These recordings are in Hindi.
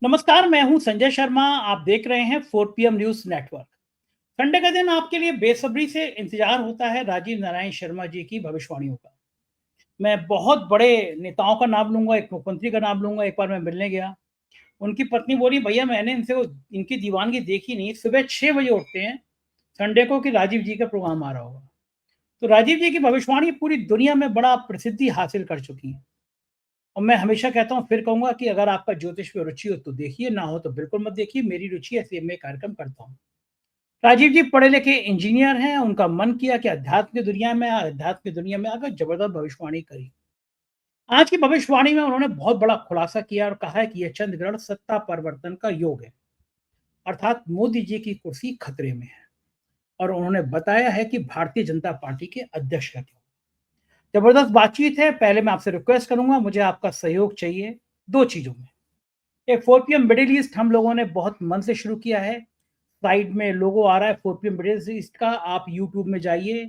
नमस्कार, मैं हूं संजय शर्मा। आप देख रहे हैं 4 पीएम न्यूज़ नेटवर्क। संडे का दिन आपके लिए बेसब्री से इंतजार होता है राजीव नारायण शर्मा जी की भविष्यवाणियों का। मैं बहुत बड़े नेताओं का नाम लूँगा, एक मुख्यमंत्री का नाम लूँगा। एक बार मैं मिलने गया, उनकी पत्नी बोली, "भैया मैंने इनसे वो इनकी दीवानगी देखी नहीं। सुबह 6 बजे उठते हैं संडे को कि राजीव जी का प्रोग्राम आ रहा होगा।" तो राजीव जी की भविष्यवाणी पूरी दुनिया में बड़ा प्रसिद्धि हासिल कर चुकी है। और मैं हमेशा कहता हूँ, फिर कहूँगा कि अगर आपका ज्योतिष में रुचि हो तो देखिए, ना हो तो बिल्कुल मत देखिए। मेरी रुचि है इसलिए मैं कार्यक्रम करता हूँ। राजीव जी पढ़े लिखे इंजीनियर हैं। उनका मन किया कि अध्यात्म की दुनिया में आकर जबरदस्त भविष्यवाणी करी। आज की भविष्यवाणी में उन्होंने बहुत बड़ा खुलासा किया और कहा है कि यह चंद्र ग्रहण सत्ता परिवर्तन का योग है, अर्थात मोदी जी की कुर्सी खतरे में है। और उन्होंने बताया है कि भारतीय जनता पार्टी के अध्यक्ष का क्यों। जबरदस्त बातचीत है। पहले मैं आपसे रिक्वेस्ट करूंगा, मुझे आपका सहयोग चाहिए दो चीजों में। एक 4 पीएम मिडिल ईस्ट हम लोगों ने बहुत मन से शुरू किया है। साइड में लोगो आ रहा है 4 पीएम मिडिल ईस्ट का। आप यूट्यूब में जाइए,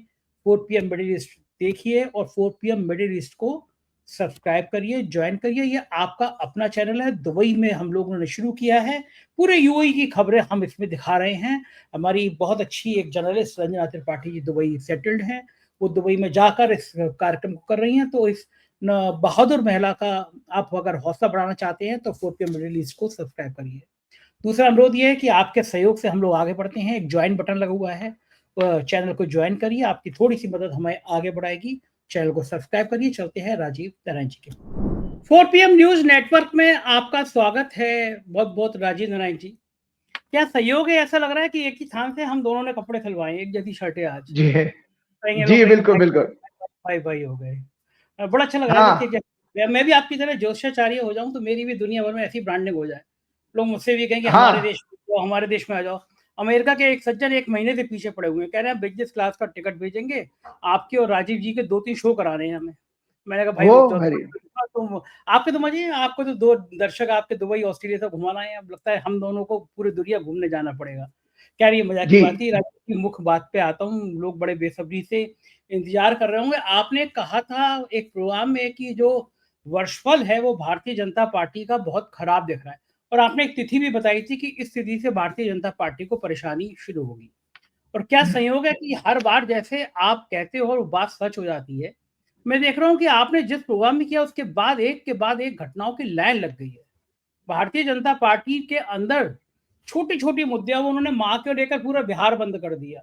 4 पीएम मिडिल ईस्ट देखिए और 4 पीएम मिडिल ईस्ट को सब्सक्राइब करिए, ज्वाइन करिए। ये आपका अपना चैनल है। दुबई में हम लोगों ने शुरू किया है। पूरे यूएई की खबरें हम इसमें दिखा रहे हैं। हमारी बहुत अच्छी एक journalist Ranjana Tripathi ji Dubai settled हैं। वो दुबई में जाकर इस कार्यक्रम को कर रही हैं। तो इस बहादुर महिला का आप अगर हौसला बढ़ाना चाहते हैं तो 4 पीएम मिडिल ईस्ट को सब्सक्राइब करिए। दूसरा अनुरोध ये है कि आपके सहयोग से हम लोग आगे बढ़ते हैं। एक ज्वाइन बटन लगा हुआ है, चैनल को ज्वाइन करिए। आपकी थोड़ी सी मदद हमें आगे बढ़ाएगी। चैनल को सब्सक्राइब करिए। चलते हैं राजीव नारायण जी के 4 पीएम न्यूज नेटवर्क में आपका स्वागत है। बहुत बहुत राजीव नारायण जी, क्या सहयोग है? ऐसा लग रहा है कि एक ही थान से हम दोनों ने कपड़े सिलवाए, एक जैसी शर्टें आज जी लोग जी, कहेंगे बिल्कुल भाई बिल्कुल। भाई भाई हो गए। बड़ा अच्छा लग रहा है। हाँ देखिए, मैं भी आपकी तरह ज्योतिषाचार्य हो जाऊं तो मेरी भी दुनिया भर में ऐसी ब्रांडिंग हो जाए। लोग मुझसे भी कहेंगे हाँ हमारे देश में आ जाओ। अमेरिका के एक सज्जन 1 महीने से पीछे पड़े हुए हैं, कह रहे हैं बिज़नेस क्लास का टिकट भेजेंगे, आपके और राजीव जी के 2-3 शो कराने हैं हमें। मैंने कहा भाई वो वो तो हरी तुम आपके तो मजे हैं, आपको तो 2 दर्शक आपके दुबई, ऑस्ट्रेलिया से घुमाना है। अब लगता है हम दोनों को पूरी दुनिया घूमने जाना पड़ेगा। खैर ये मज़ाक की जी। बात थी। राजीव की मुख्य बात पे आता हूँ। लोग बड़े बेसब्री से इंतज़ार कर रहे होंगे। आपने कहा था एक प्रोग्राम में कि जो वर्षफल है वो भारतीय जनता पार्टी का बहुत खराब दिख रहा है। और आपने एक तिथि भी बताई थी कि इस तिथि से भारतीय जनता पार्टी को परेशानी शुरू होगी। और क्या संयोग है कि हर बार जैसे आप कहते हो और वो बात सच हो जाती है। मैं देख रहा हूँ कि आपने जिस प्रोग्राम में किया उसके बाद एक के बाद एक घटनाओं की लाइन लग गई है। भारतीय जनता पार्टी के अंदर छोटी-छोटी मुद्दे उन्होंने माँ को लेकर पूरा बिहार बंद कर दिया।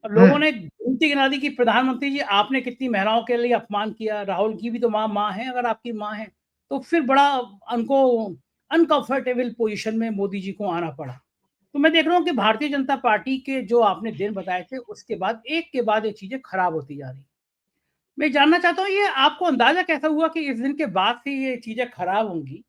और लोगों ने गिनती गिना दी कि प्रधानमंत्री जी आपने कितनी महिलाओं के लिए अपमान किया। राहुल की भी तो माँ है, अगर आपकी माँ है। तो फिर बड़ा उनको अनकंफर्टेबल पोजीशन में मोदी जी को आना पड़ा। तो मैं देख रहा हूँ कि भारतीय जनता पार्टी के जो आपने दिन बताए थे उसके बाद एक के बाद एक चीजें खराब होती जा रही। मैं जानना चाहता हूँ, ये आपको अंदाजा कैसा हुआ कि इस दिन के बाद से ये चीजें खराब होंगी?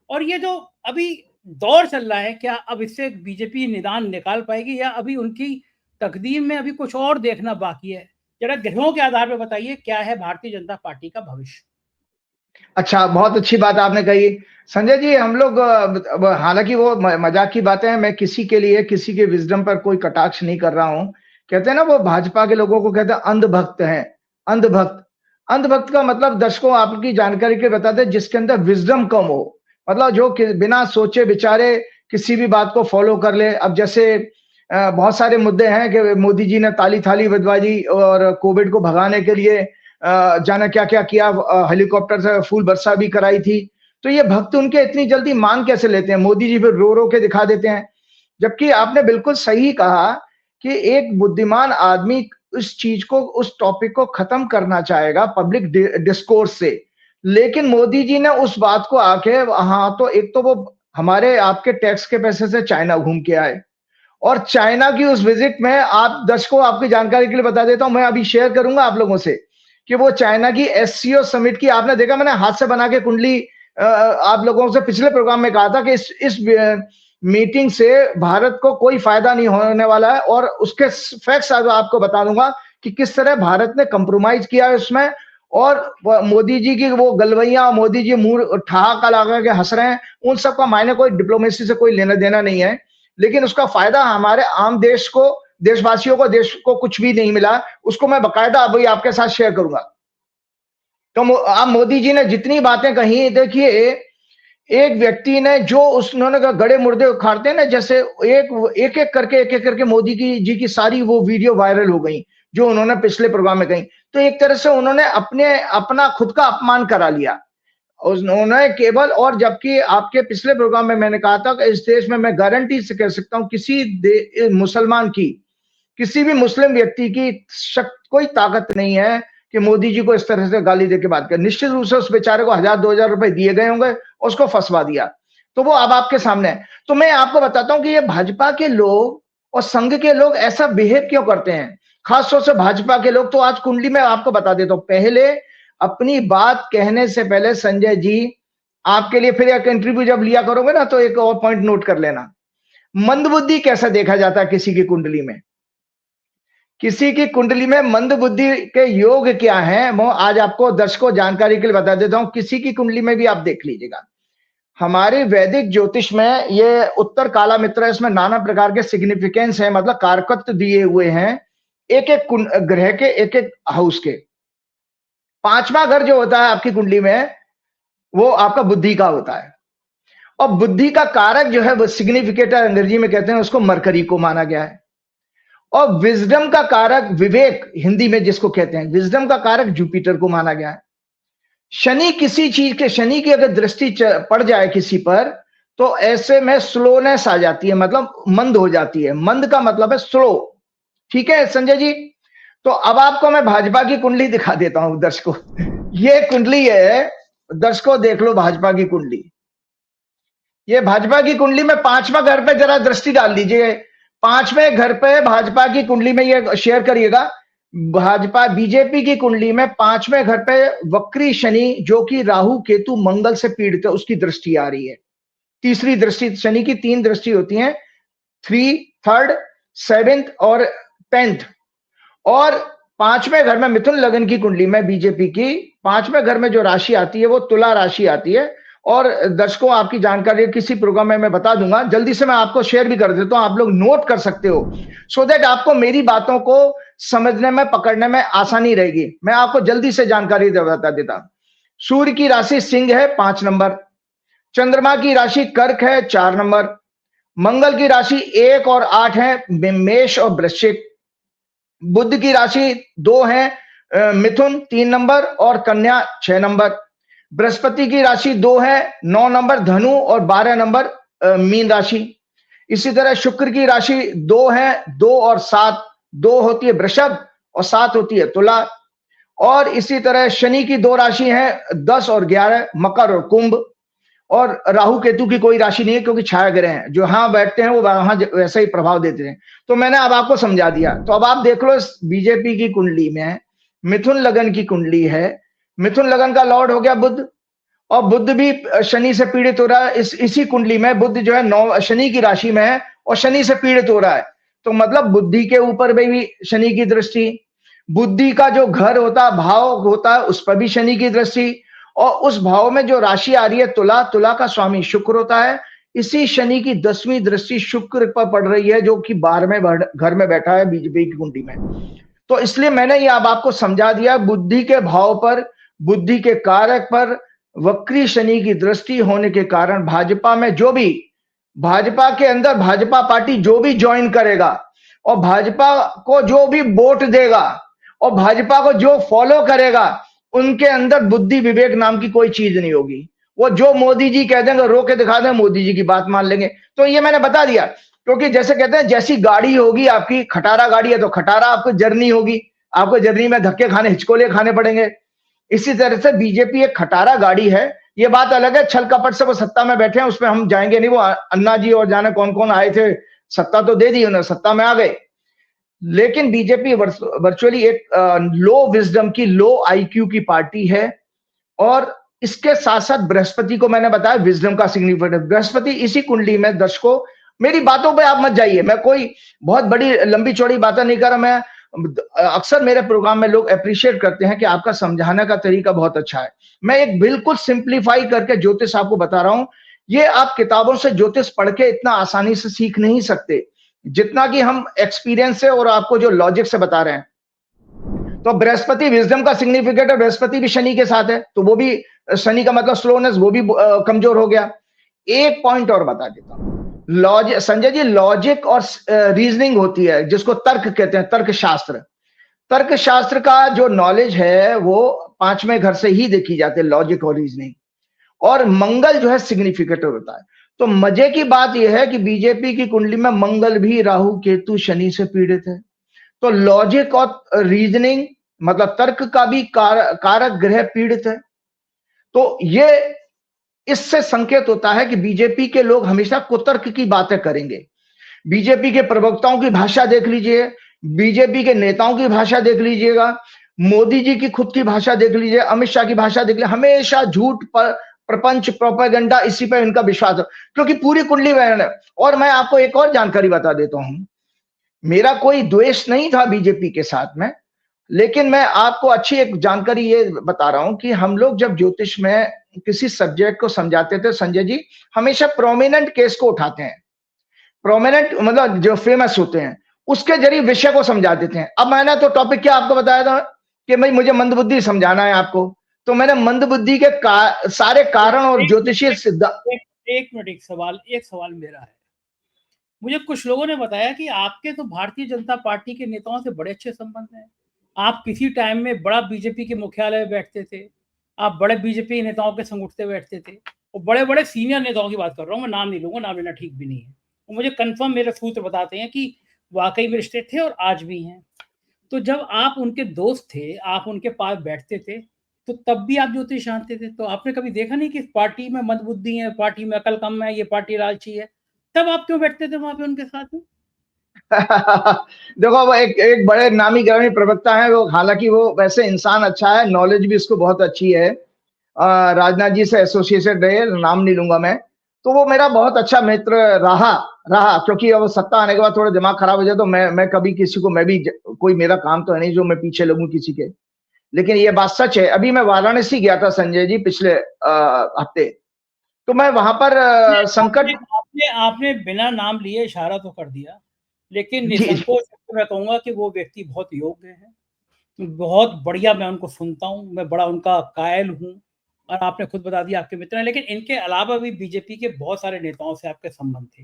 और ये जो अभी दौर चल रहा है, क्या अब इससे बीजेपी निदान निकाल पाएगी या अभी उनकी तकदीर में अभी कुछ और देखना बाकी है? जरा ग्रहों के आधार पे बताइए, क्या है भारतीय जनता पार्टी का भविष्य? अच्छा, बहुत अच्छी बात आपने कही। संजय जी, हम लोग हालाँकि वो मज़ाक की बातें हैं, मैं किसी के लिए, किसी के विज़डम पर कोई कटाक्ष नहीं कर रहा हूँ। कहते हैं ना, वो भाजपा के लोगों को कहते हैं अंधभक्त हैं, अंधभक्त। अंधभक्त का मतलब दर्शकों आपकी जानकारी के लिए बता दें, जिसके अंदर विज़डम कम हो। मतलब जो कि बिना सोचे-विचारे किसी भी बात को फ़ॉलो कर ले। अब जैसे बहुत सारे मुद्दे हैं कि मोदी जी ने ताली-थाली बजवाई और कोविड को भगाने के लिए जाने क्या-क्या किया, हेलीकॉप्टर से फूल वर्षा भी कराई थी। तो ये भक्त उनके इतनी जल्दी मान कैसे लेते हैं? मोदी जी फिर रो-रो के दिखा देते हैं। जबकि आपने बिल्कुल सही कहा कि एक बुद्धिमान आदमी उस चीज़ को, उस टॉपिक को खत्म करना चाहेगा पब्लिक डिस्कोर्स से। लेकिन मोदी जी ने उस बात को आके हाँ, तो एक तो वो हमारे आपके टैक्स के पैसे से चाइना घूम के आए और चाइना की उस विजिट में आप दर्शकों आपकी जानकारी के लिए बता देता हूं, मैं अभी शेयर करूंगा आप लोगों से कि वो चाइना की एससीओ समिट की आपने देखा, मैंने हाथ से बना के कुंडली आप लोगों से पिछले प्रोग्राम में कहा था कि इस मीटिंग से भारत को कोई फायदा नहीं होने वाला है और उसके फैक्ट्स आपको बता दूंगा कि किस तरह भारत ने कंप्रोमाइज किया है उसमें। और मोदी जी की वो गलवैया, मोदी जी मुंह ठहाका लगा के हंस रहे हैं, उन सब का मायने कोई डिप्लोमेसी से कोई लेना देना नहीं है। लेकिन उसका फायदा हमारे आम देश को, देशवासियों को, देश को कुछ भी नहीं मिला। उसको मैं बकायदा अभी आपके साथ शेयर करूंगा। तो आप मोदी जी ने जितनी बातें कही, देखिए एक व्यक्ति ने जो उन्होंने कहा गड़े मुर्दे उखाड़ते हैं ना, जैसे एक एक करके मोदी जी की सारी वो वीडियो वायरल हो गई जो उन्होंने पिछले प्रोग्राम में कही। तो एक तरह से उन्होंने अपना खुद का अपमान करा लिया उन्होंने केवल। और जबकि आपके पिछले प्रोग्राम में मैंने कहा था कि इस देश में मैं गारंटी से कह सकता हूं किसी मुसलमान की, किसी भी मुस्लिम व्यक्ति की कोई ताकत नहीं है कि मोदी जी को इस तरह से गाली देके बात कर। निश्चित रूप से उस बेचारे को 1000-2000 रुपए दिए गए होंगे, उसको फंसवा दिया, तो वो अब आपके सामने है। तो मैं आपको बताता हूं कि ये भाजपा के लोग और संघ के लोग ऐसा बिहेव क्यों करते हैं, खासतौर से भाजपा के लोग। तो आज कुंडली में आपको बता देता हूं। पहले अपनी बात कहने से पहले संजय जी, आपके लिए फिर एक इंटरव्यू जब लिया करोगे ना, तो एक और पॉइंट नोट कर लेना। मंदबुद्धि कैसा देखा जाता है किसी की कुंडली में, किसी की कुंडली में मंदबुद्धि के योग क्या है, वो आज आपको दर्शकों जानकारी के लिए बता देता हूं। किसी की कुंडली में भी आप देख लीजिएगा। हमारे वैदिक ज्योतिष में ये उत्तर काला मित्र है, इसमें नाना प्रकार के सिग्निफिकेंस है, मतलब कारकत्व दिए हुए हैं एक एक ग्रह के, एक एक हाउस के। 5वां घर जो होता है आपकी कुंडली में, वो आपका बुद्धि का होता है। और बुद्धि का कारक जो है वो सिग्निफिकेटर अंग्रेजी में कहते हैं, उसको मरकरी को माना गया है। और विजडम का कारक, विवेक हिंदी में जिसको कहते हैं, विजडम का कारक जुपिटर को माना गया है। शनि किसी चीज के, शनि की अगर दृष्टि पड़ जाए किसी पर, तो ऐसे में स्लोनेस आ जाती है, मतलब मंद हो जाती है। मंद का मतलब है स्लो। ठीक है संजय जी। तो अब आपको मैं भाजपा की कुंडली दिखा देता हूं दर्शकों। ये कुंडली है, दर्शकों देख लो भाजपा की कुंडली। ये भाजपा की कुंडली में 5वां घर पे जरा दृष्टि डाल दीजिए। 5वें घर पे भाजपा की कुंडली में ये शेयर करिएगा। भाजपा बीजेपी की कुंडली में 5वें घर पे वक्री शनि, जो कि राहु केतु मंगल से पीड़ित है, उसकी दृष्टि आ रही है। तीसरी दृष्टि, शनि की 3 दृष्टि होती हैं, 3, 3rd, 7th और 10th। और 5वें घर में मिथुन लगन की कुंडली में बीजेपी की 5वें घर में जो राशि आती है वो तुला राशि आती है। और दर्शकों आपकी जानकारी किसी प्रोग्राम में मैं बता दूंगा, जल्दी से मैं आपको शेयर भी कर देता हूं, आप लोग नोट कर सकते हो, सो दैट आपको मेरी बातों को समझने में, पकड़ने में आसानी रहेगी। मैं आपको जल्दी से जानकारी बता देता। सूर्य की राशि सिंह है 5 नंबर, चंद्रमा की राशि कर्क है 4 नंबर, मंगल की राशि 1 और 8 है मेष और वृश्चिक, बुध की राशि 2 है मिथुन 3 नंबर और कन्या 6 नंबर, बृहस्पति की राशि 2 है 9 नंबर धनु और 12 नंबर मीन राशि। इसी तरह शुक्र की राशि 2 है 2 और 7, 2 होती है वृषभ और 7 होती है तुला। और इसी तरह शनि की 2 राशि है 10 और 11, मकर और कुंभ। और राहु केतु की कोई राशि नहीं है, क्योंकि छाया ग्रह हैं, जो हाँ बैठते हैं वो वहां वैसा ही प्रभाव देते हैं। तो मैंने अब आपको समझा दिया। तो अब आप देख लो, इस बीजेपी की कुंडली में मिथुन लगन की कुंडली है। मिथुन लगन का लॉर्ड हो गया बुध, और बुध भी शनि से पीड़ित हो रहा है। इसी कुंडली में बुध जो है शनि की राशि में है और शनि से पीड़ित हो रहा है। तो मतलब बुद्धि के ऊपर भी शनि की दृष्टि, बुद्धि का जो घर होता है, भाव होता है, उस पर भी शनि की दृष्टि, और उस भाव में जो राशि आ रही है तुला, तुला का स्वामी शुक्र होता है। इसी शनि की 10वीं दृष्टि शुक्र पर पड़ रही है, जो कि 12वें घर में बैठा है बीजेपी की कुंडली में। तो इसलिए मैंने ये अब आपको समझा दिया, बुद्धि के भाव पर, बुद्धि के कारक पर वक्री शनि की दृष्टि होने के कारण भाजपा में जो भी, भाजपा के अंदर भाजपा पार्टी जो भी ज्वाइन करेगा और भाजपा को जो भी वोट देगा और भाजपा को जो फॉलो करेगा, उनके अंदर बुद्धि विवेक नाम की कोई चीज नहीं होगी। वो जो मोदी जी कह देंगे, रो के दिखा दें, मोदी जी की बात मान लेंगे। तो ये मैंने बता दिया, क्योंकि जैसे कहते हैं जैसी गाड़ी होगी आपकी, खटारा गाड़ी है तो खटारा आपको जर्नी होगी, आपको जर्नी में धक्के खाने, हिचकोले खाने पड़ेंगे। इसी तरह से बीजेपी एक खटारा गाड़ी है। ये बात अलग है, छल कपट से वो सत्ता में बैठे हैं, उसमें हम जाएंगे नहीं। वो अन्ना जी और जाने कौन कौन आए थे, सत्ता तो दे दी उन्होंने, सत्ता में आ गए। लेकिन बीजेपी वर्चुअली एक लो विजडम की, लो आईक्यू की पार्टी है। और इसके साथ साथ बृहस्पति को मैंने बताया विजडम का सिग्निफिकेंट। बृहस्पति इसी कुंडली में, दर्शकों मेरी बातों पे आप मत जाइए, मैं कोई बहुत बड़ी लंबी चौड़ी बातें नहीं कर रहा। मैं अक्सर मेरे प्रोग्राम में लोग अप्रिशिएट करते हैं कि आपका समझाने का तरीका बहुत अच्छा है। मैं एक बिल्कुल सिंप्लीफाई करके ज्योतिष आपको बता रहा हूं। ये आप किताबों से ज्योतिष पढ़ के इतना आसानी से सीख नहीं सकते, जितना कि हम एक्सपीरियंस से और आपको जो लॉजिक से बता रहे हैं। तो बृहस्पति विजडम का सिग्निफिकेटर, बृहस्पति भी शनि के साथ है, तो वो भी, शनि का मतलब स्लोनेस, वो भी कमजोर हो गया। एक पॉइंट और बता देता हूं। संजय जी, लॉजिक और रीजनिंग होती है, जिसको तर्क कहते हैं, तर्कशास्त्र। तर्कशास्त्र का जो नॉलेज है वो पांचवें घर से ही देखी जाती है, लॉजिक और रीजनिंग। और मंगल जो है सिग्निफिकेटिव होता है। तो मजे की बात यह है कि बीजेपी की कुंडली में मंगल भी राहु केतु शनि से पीड़ित है। तो लॉजिक और रीजनिंग मतलब तर्क का भी कारक ग्रह पीड़ित है। तो ये इससे संकेत होता है कि बीजेपी के लोग हमेशा कुतर्क की बातें करेंगे। बीजेपी के प्रवक्ताओं की भाषा देख लीजिए, बीजेपी के नेताओं की भाषा देख लीजिएगा, मोदी जी की खुद की भाषा देख लीजिए, अमित शाह की भाषा देख लीजिए, हमेशा झूठ पर प्रपंच प्रोपेगेंडा इसी पे इनका विश्वास है, क्योंकि पूरी कुंडली में। और मैं आपको एक और जानकारी बता देता हूं, मेरा कोई द्वेष नहीं था बीजेपी के साथ में, लेकिन मैं आपको अच्छी एक जानकारी ये बता रहा हूं कि हम लोग जब ज्योतिष में किसी सब्जेक्ट को समझाते थे संजय जी, हमेशा प्रोमिनेंट केस को उठाते हैं। प्रोमिनेंट मतलब जो फेमस होते हैं, उसके जरिए विषय को समझा देते हैं। अब मैंने तो टॉपिक क्या आपको बताया था कि भाई मुझे मंदबुद्धि समझाना है आपको, तो मैंने मंदबुद्धि के सारे कारण और ज्योतिषीय सिद्धांत। एक मिनट, एक सवाल मेरा है। मुझे कुछ लोगों ने बताया कि आपके तो भारतीय जनता पार्टी के नेताओं से बड़े अच्छे संबंध हैं। आप किसी टाइम में बड़ा बीजेपी के मुख्यालय में बैठते थे, आप बड़े बीजेपी नेताओं के संग उठते बैठते थे, और बड़े बड़े सीनियर नेताओं की बात कर रहा हूँ मैं, नाम नहीं लूंगा, नाम लेना ठीक भी नहीं है। और मुझे कंफर्म मेरे सूत्र बताते हैं कि वाकई में रिश्ते थे और आज भी हैं। तो जब आप उनके दोस्त थे, आप उनके पास बैठते थे, तो तब भी आप ज्योतिष जानते थे। तो आपने कभी देखा नहीं कि पार्टी में मंदबुद्धि है, पार्टी में अकल कम है, ये पार्टी लालची है, तब आप क्यों बैठते थे वहां पे उनके साथ में? देखो, वो एक बड़े नामी गिरामी प्रवक्ता है वो, हालांकि वो वैसे इंसान अच्छा है, नॉलेज भी उसको बहुत अच्छी है, राजनाथ जी से एसोसिएटेड रहे, नाम नहीं लूंगा मैं। तो वो मेरा बहुत अच्छा मित्र रहा रहा क्योंकि अब सत्ता आने के बाद थोड़ा दिमाग खराब हो जाए, तो मैं कभी किसी को, मैं भी कोई, मेरा काम तो है नहीं जो मैं पीछे लगूं किसी के। लेकिन ये बात सच है। अभी मैं वाराणसी गया था संजय जी पिछले हफ्ते, तो मैं वहां पर संकट। आपने आपने बिना नाम लिए इशारा तो कर दिया, लेकिन जी निसंकोच मैं कहूंगा कि वो व्यक्ति बहुत योग्य है, बहुत बढ़िया। मैं उनको सुनता हूँ, मैं बड़ा उनका कायल हूँ, और आपने खुद बता दिया आपके मित्र हैं, लेकिन इनके अलावा भी बीजेपी के बहुत सारे नेताओं से आपके संबंध थे।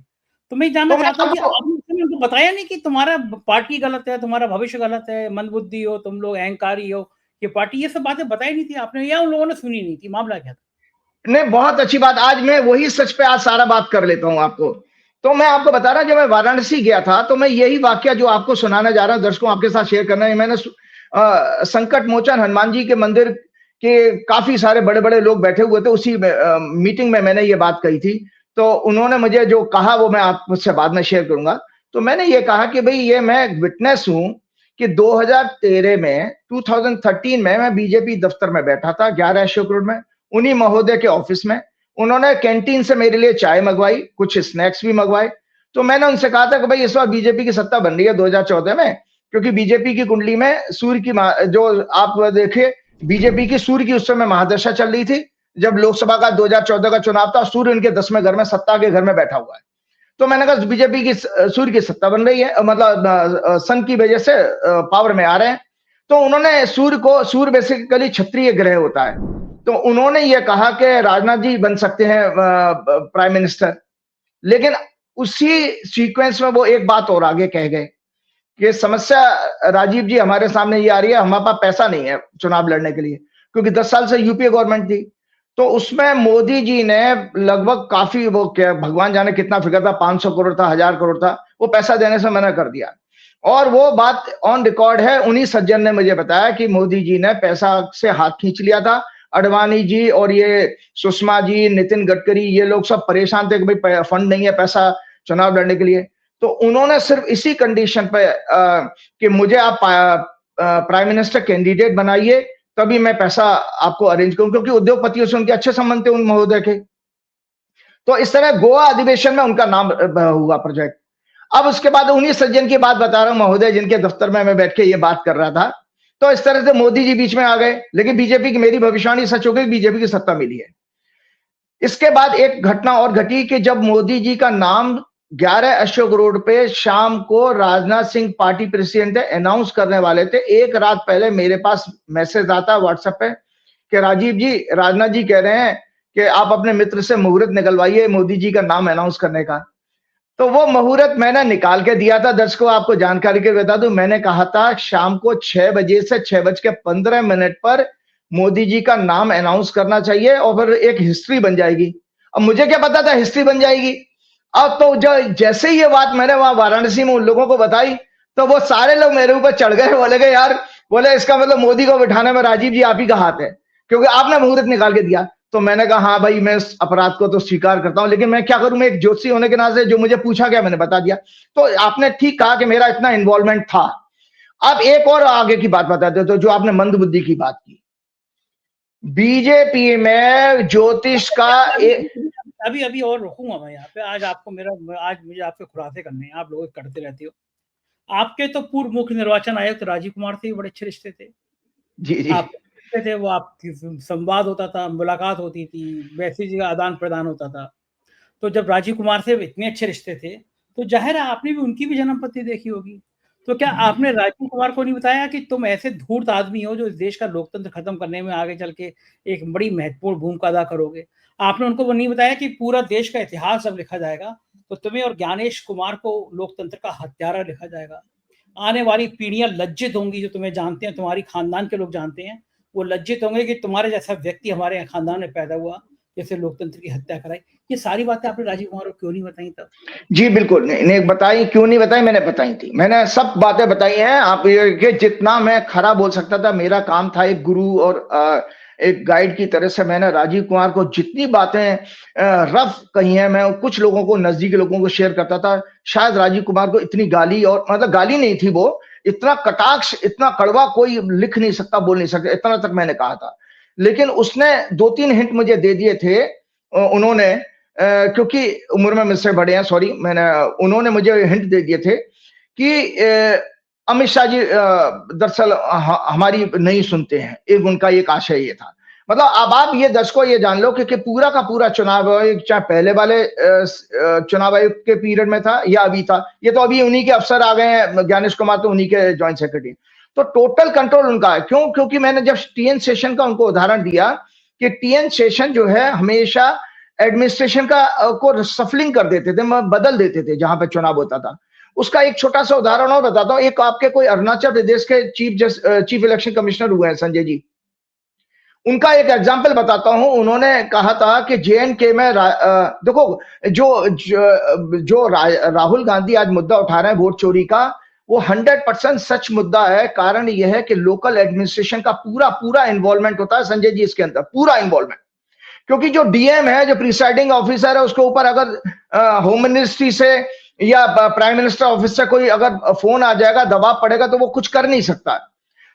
तो मैं जानना तो मैं चाहता हूँ कि आपको आपने उनको बताया नहीं कि तुम्हारा पार्टी गलत है, तुम्हारा भविष्य गलत है, मंदबुद्धि हो तुम लोग, अहंकारी हो, ये पार्टी, ये सब बातें बताई नहीं थी आपने, या उन लोगों ने सुनी नहीं थी? मामला क्या था? नहीं, बहुत अच्छी बात, आज मैं वही सच पे आज सारा बात कर लेता हूं आपको। तो मैं आपको बता रहा, जब मैं वाराणसी गया था तो मैं यही वाक्य जो आपको सुनाने जा रहा हूं, दर्शकों आपके साथ शेयर करना है। मैंने संकट मोचन हनुमान जी के मंदिर के काफी सारे बड़े बड़े लोग बैठे हुए थे, उसी मीटिंग में मैंने ये बात कही थी। तो उन्होंने मुझे जो कहा वो मैं आपसे बाद में शेयर करूंगा। तो मैंने ये कहा कि भाई ये मैं विटनेस हूं कि 2013 में 2013 में मैं बीजेपी दफ्तर में बैठा था 11 अशोक रोड में, उन्हीं महोदय के ऑफिस में। उन्होंने कैंटीन से मेरे लिए चाय मंगवाई, कुछ स्नैक्स भी मंगवाए। तो मैंने उनसे कहा था कि भाई इस बार बीजेपी की सत्ता बन रही है 2014 में, क्योंकि बीजेपी की कुंडली में सूर्य की जो आप देखे, बीजेपी की सूर्य की उस समय महादशा चल रही थी, जब लोकसभा का 2014 का चुनाव था, सूर्य उनके 10वें घर में, सत्ता के घर में बैठा हुआ है। तो मैंने कहा बीजेपी की सूर्य की सत्ता बन रही है, मतलब सन की वजह से पावर में आ रहे हैं। तो उन्होंने सूर्य बेसिकली क्षत्रिय ग्रह होता है, तो उन्होंने ये कहा कि राजनाथ जी बन सकते हैं प्राइम मिनिस्टर। लेकिन उसी सीक्वेंस में वो एक बात और आगे कह गए कि समस्या राजीव जी हमारे सामने ये आ रही है, हमारे पास पैसा नहीं है चुनाव लड़ने के लिए, क्योंकि 10 साल से यूपीए गवर्नमेंट थी। तो उसमें मोदी जी ने लगभग काफी, वो क्या भगवान जाने कितना फिगर था, 500 करोड़ था, 1000 करोड़ था, वो पैसा देने से मना कर दिया। और वो बात ऑन रिकॉर्ड है, उन्हीं सज्जन ने मुझे बताया कि मोदी जी ने पैसा से हाथ खींच लिया था। अडवाणी जी और ये सुषमा जी, नितिन गडकरी, ये लोग सब परेशान थे कि भाई फंड नहीं है, पैसा चुनाव लड़ने के लिए। तो उन्होंने सिर्फ इसी कंडीशन पे कि मुझे आप प्राइम मिनिस्टर कैंडिडेट बनाइए, तभी मैं पैसा आपको अरेंज करूं, क्योंकि उद्योगपतियों से उनके अच्छे संबंध थे उन महोदय के। तो इस तरह गोवा अधिवेशन में उनका नाम हुआ प्रोजेक्ट। अब उसके बाद उन्हीं सज्जन की बात बता रहा हूं महोदय, जिनके दफ्तर में मैं बैठ के ये बात कर रहा था। तो इस तरह से मोदी जी बीच में आ गए, लेकिन बीजेपी की, मेरी भविष्यवाणी सच हो गई, बीजेपी की सत्ता मिली है। इसके बाद एक घटना और घटी कि जब मोदी जी का नाम 11 अशोक रोड पे शाम को Rajnath Singh party president announce करने वाले थे, एक रात पहले मेरे पास मैसेज आता व्हाट्सएप पे कि राजीव जी, राजनाथ जी कह रहे हैं कि आप अपने मित्र से मुहूर्त निकलवाइए मोदी जी का नाम अनाउंस करने का। तो वो मुहूर्त मैंने निकाल के दिया था। दर्शकों आपको जानकारी के बता दूं, मैंने कहा था शाम को 6 बजे से 6:15 पर मोदी जी का नाम अनाउंस करना चाहिए और फिर एक हिस्ट्री बन जाएगी। अब मुझे क्या पता था हिस्ट्री बन जाएगी। अब तो जो जैसे ही ये बात मैंने वहां वाराणसी में उन लोगों को बताई, तो वो सारे लोग मेरे ऊपर चढ़ गए, बोले गए यार, बोले इसका मतलब मोदी को बिठाने में राजीव जी आप ही का हाथ है, क्योंकि आपने मुहूर्त निकाल के दिया। तो मैंने कहा हाँ भाई, मैं इस अपराध को तो स्वीकार करता हूं, लेकिन मैं क्या करूं, मैं एक ज्योतिषी होने के नाते जो मुझे पूछा गया मैंने बता दिया। तो आपने ठीक कहा कि मेरा इतना इन्वॉल्वमेंट था। अब एक और आगे की बात बताते तो जो आपने मंदबुद्धि की बात की, बीजेपी में ज्योतिष का अभी अभी और रुकूंगा मैं यहाँ पे। आज मुझे आपसे खुलासे करने हैं, आप लोग करते रहते हो। आपके तो पूर्व मुख्य निर्वाचन आयुक्त राजीव कुमार से भी बड़े अच्छे रिश्ते थे। जी जी आप थे, वो आपकी संवाद होता था, मुलाकात होती थी, मैसेज का आदान प्रदान होता था। तो जब राजीव कुमार से इतने अच्छे रिश्ते थे, तो जाहिर है आपने भी उनकी भी जन्मपत्री देखी होगी। तो क्या आपने राजीव कुमार को नहीं बताया कि तुम ऐसे धूर्त आदमी हो जो इस देश का लोकतंत्र खत्म करने में आगे चल के एक बड़ी महत्वपूर्ण भूमिका अदा करोगे? आपने उनको वो नहीं बताया कि पूरा देश का इतिहास जब लिखा जाएगा, तो तुम्हें और ज्ञानेश कुमार को लोकतंत्र का हत्यारा लिखा जाएगा। आने वाली पीढ़ियां लज्जित होंगी, जो तुम्हें जानते हैं, तुम्हारी खानदान के लोग जानते हैं, वो लज्जित होंगे कि तुम्हारे जैसा व्यक्ति हमारे खानदान में पैदा हुआ, जैसे लोकतंत्र की हत्या कराई। ये सारी बातें आपने राजीव कुमार को क्यों नहीं बताई तब? जी बिल्कुल नहीं बताई। क्यों नहीं बताई? मैंने बताई थी, मैंने सब बातें बताई हैं। आप ये जितना मैं खरा बोल सकता था, मेरा काम था एक गुरु और एक गाइड की तरह से मैंने राजीव कुमार को जितनी बातें रफ कही हैं, मैं कुछ लोगों को, नजदीकी लोगों को शेयर करता था। शायद राजीव कुमार को इतनी गाली, और मतलब गाली नहीं थी वो, इतना कटाक्ष, इतना कड़वा कोई लिख नहीं सकता, बोल नहीं सकता, इतना तक मैंने कहा था। लेकिन उसने 2-3 हिंट मुझे दे दिए थे उन्होंने, क्योंकि उम्र में मुझसे बड़े हैं, सॉरी, उन्होंने मुझे हिंट दे दिए थे कि अमित शाह जी दरअसल हमारी नहीं सुनते हैं। एक उनका एक आशय ये था। मतलब अब आप ये दर्शकों ये जान लो कि पूरा का पूरा चुनाव आयोग, चाहे पहले वाले चुनाव आयोग के पीरियड में था या अभी था, ये तो अभी उन्हीं के अफसर आ गए हैं, ज्ञानेश कुमार तो उन्हीं के ज्वाइंट सेक्रेटरी। तो टोटल कंट्रोल उनका है। क्यों? क्योंकि मैंने जब टीएन सेशन का उनको उदाहरण दिया कि टीएन सेशन जो है हमेशा एडमिनिस्ट्रेशन का को सफलिंग कर देते थे, बदल देते थे जहां पे चुनाव होता था। उसका एक छोटा सा उदाहरण और बताता हूं। एक आपके कोई अरुणाचल प्रदेश के चीफ इलेक्शन कमिश्नर हुए हैं, संजय जी, उनका एक एग्जाम्पल बताता हूं। उन्होंने कहा था कि जेएनके में देखो, राहुल गांधी आज मुद्दा उठा रहे हैं वोट चोरी का, वो 100% सच मुद्दा है। कारण यह है कि लोकल एडमिनिस्ट्रेशन का पूरा पूरा इन्वॉल्वमेंट होता है संजय जी इसके अंदर, पूरा इन्वॉल्वमेंट। क्योंकि जो डीएम है, जो प्रिसाइडिंग ऑफिसर है, उसके ऊपर अगर होम मिनिस्ट्री से या प्राइम मिनिस्टर ऑफिस से कोई अगर फोन आ जाएगा, दबाव पड़ेगा, तो वो कुछ कर नहीं सकता।